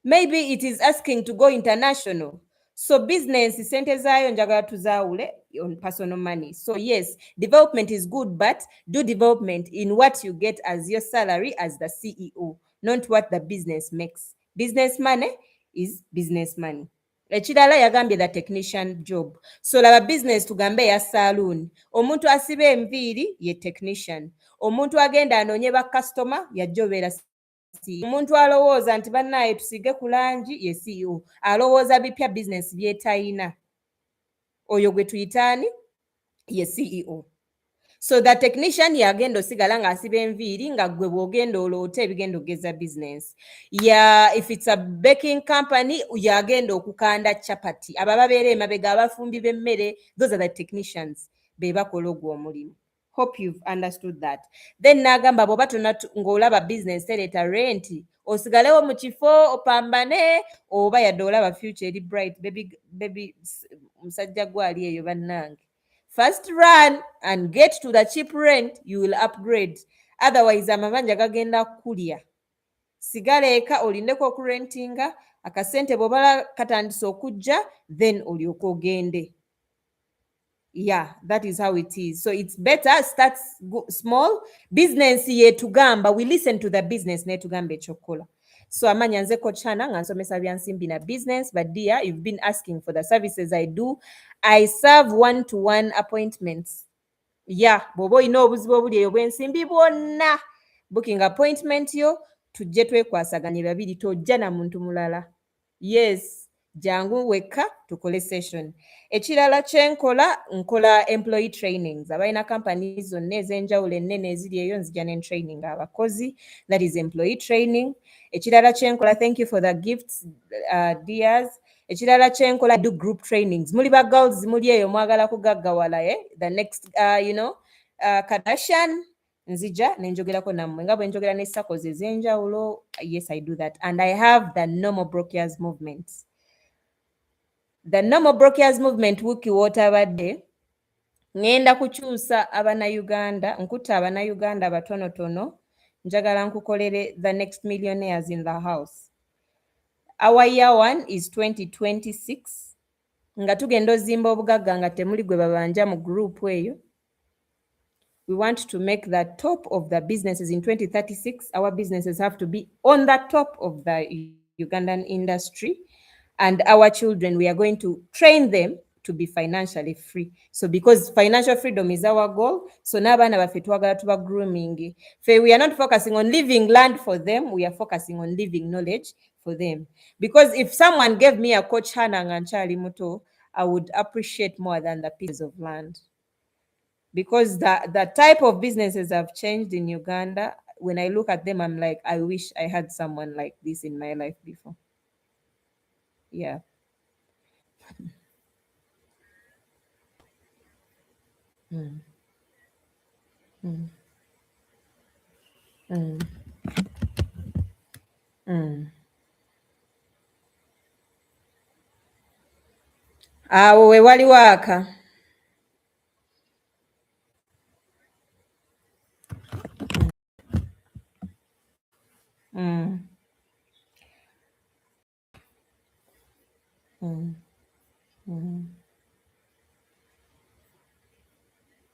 Maybe it is asking to go international. So business sente zaayo njagala tuzaawule on personal money. So yes, development is good, but do development in what you get as your salary as the CEO, not what the business makes. Business money is business money. Ekirala yagambye the technician job. So laba business tugambe ya saloon. Omuntu asibe enviiri ye technician. Omuntu agenda anoonye ba customer yajjobera. Omuntu alowooza nti bannaye tusige ku langi ye CEO. Alowooza bipya business byetayina. Oyo gwe tuyitaani ye CEO. So the technician yagenda osigala ng'asiba enviiri nga gwe bw'ogenda oloota ebigenda ogeza business. If it's a baking company, yagenda okukanda chapati. Abo ababeera emabega abafumbi b'emmere, those are the technicians be bakola ogwo omulimu. Hope you've understood that. Then nagamba bw'oba ng'olaba business ereeta rent, osigalewo mu kifo opambane oba yadde olaba future eri bright. Baby musajja gwali eyo bannange. First run and get to the cheap rent, you will upgrade. Otherwise, amabanja gagenda kulya. Sigala eka olindeko okurentinga, akasente bw'obala katandise okujja, then olyoke ogende. Yeah, that is how it is. So it's better start small. Business ye tugamba, we listen to the business ne tugamba ekyokukola. So amanya nze Coach Hannah nga nsomesa byansimbi na business, but dear, you've been asking for the services I do. I serve one-to-one appointments. Yeah, bw'oba olina obuzibu obuli eyo bw'ensimbi bwonna, booking appointment yo, tujje twekwasaganye babiri tojja na muntu mulala. Yes, jangu wekka tukole session. Ekirala kyenkola nkola employee trainings. Abalina companies zonna ez'enjawulo ennene eziri eyo nzija ne training abakozi. That is employee training. Ekirala kyenkola, thank you for the gifts, dears. Ekirala kyenkola, do group trainings. Muli ba girls muli eyo mwagala kugaggawala, the next, Kardashian. nzija nenjogerako nammwe nga bwe njogera ne SACCOs ez'enjawulo. Yes, I do that, and I have the normal brokers movement. The normal brokers movement wiki wootabadde ngenda kukyusa Abannayuganda, nkutta Abannayuganda batonotono, njagala nkukolere the next millionaires in the house. Our year one is 2026 nga tugenda ozimba obugagga nga temuli gwe babanja mu group eyo. We want to make the top of the businesses in 2036. Our businesses have to be on the top of the Ugandan industry, and our children, we are going to train them to be financially free. So because financial freedom is our goal, so n'abaana baffe twagala tuba grooming. We are not focusing on leaving land for them, we are focusing on leaving knowledge for them. Because if someone gave me a coach hana nga nkyali muto, I would appreciate more than the pieces of land. Because the type of businesses have changed in Uganda. When I look at them, I'm like, I wish I had someone like this in my life before. Yeah. Mm. Mm. Mm. Mm. Awo we wali waaka. Mm. Mm. Mm.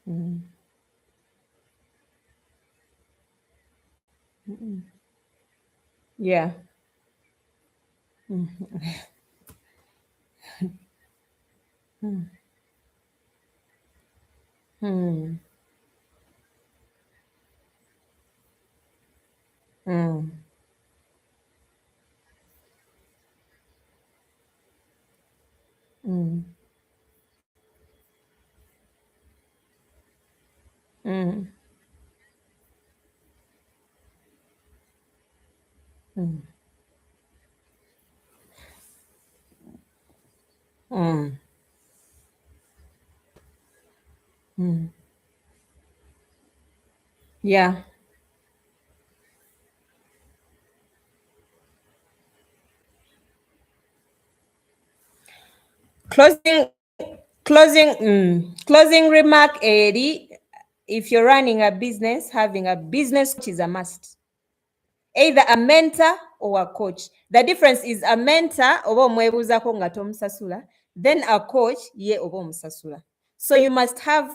Mm. Mm. Yeah. Mm. Mm. Mm. Mm. Mm. Mm. Mm. Mm. Mm. Yeah. Closing remark, Eddie. If you're running a business, having a business coach is a must. Either a mentor or a coach. The difference is a mentor oba omwebuuzako nga tomusasula, then a coach ye oba omusasula. So you must have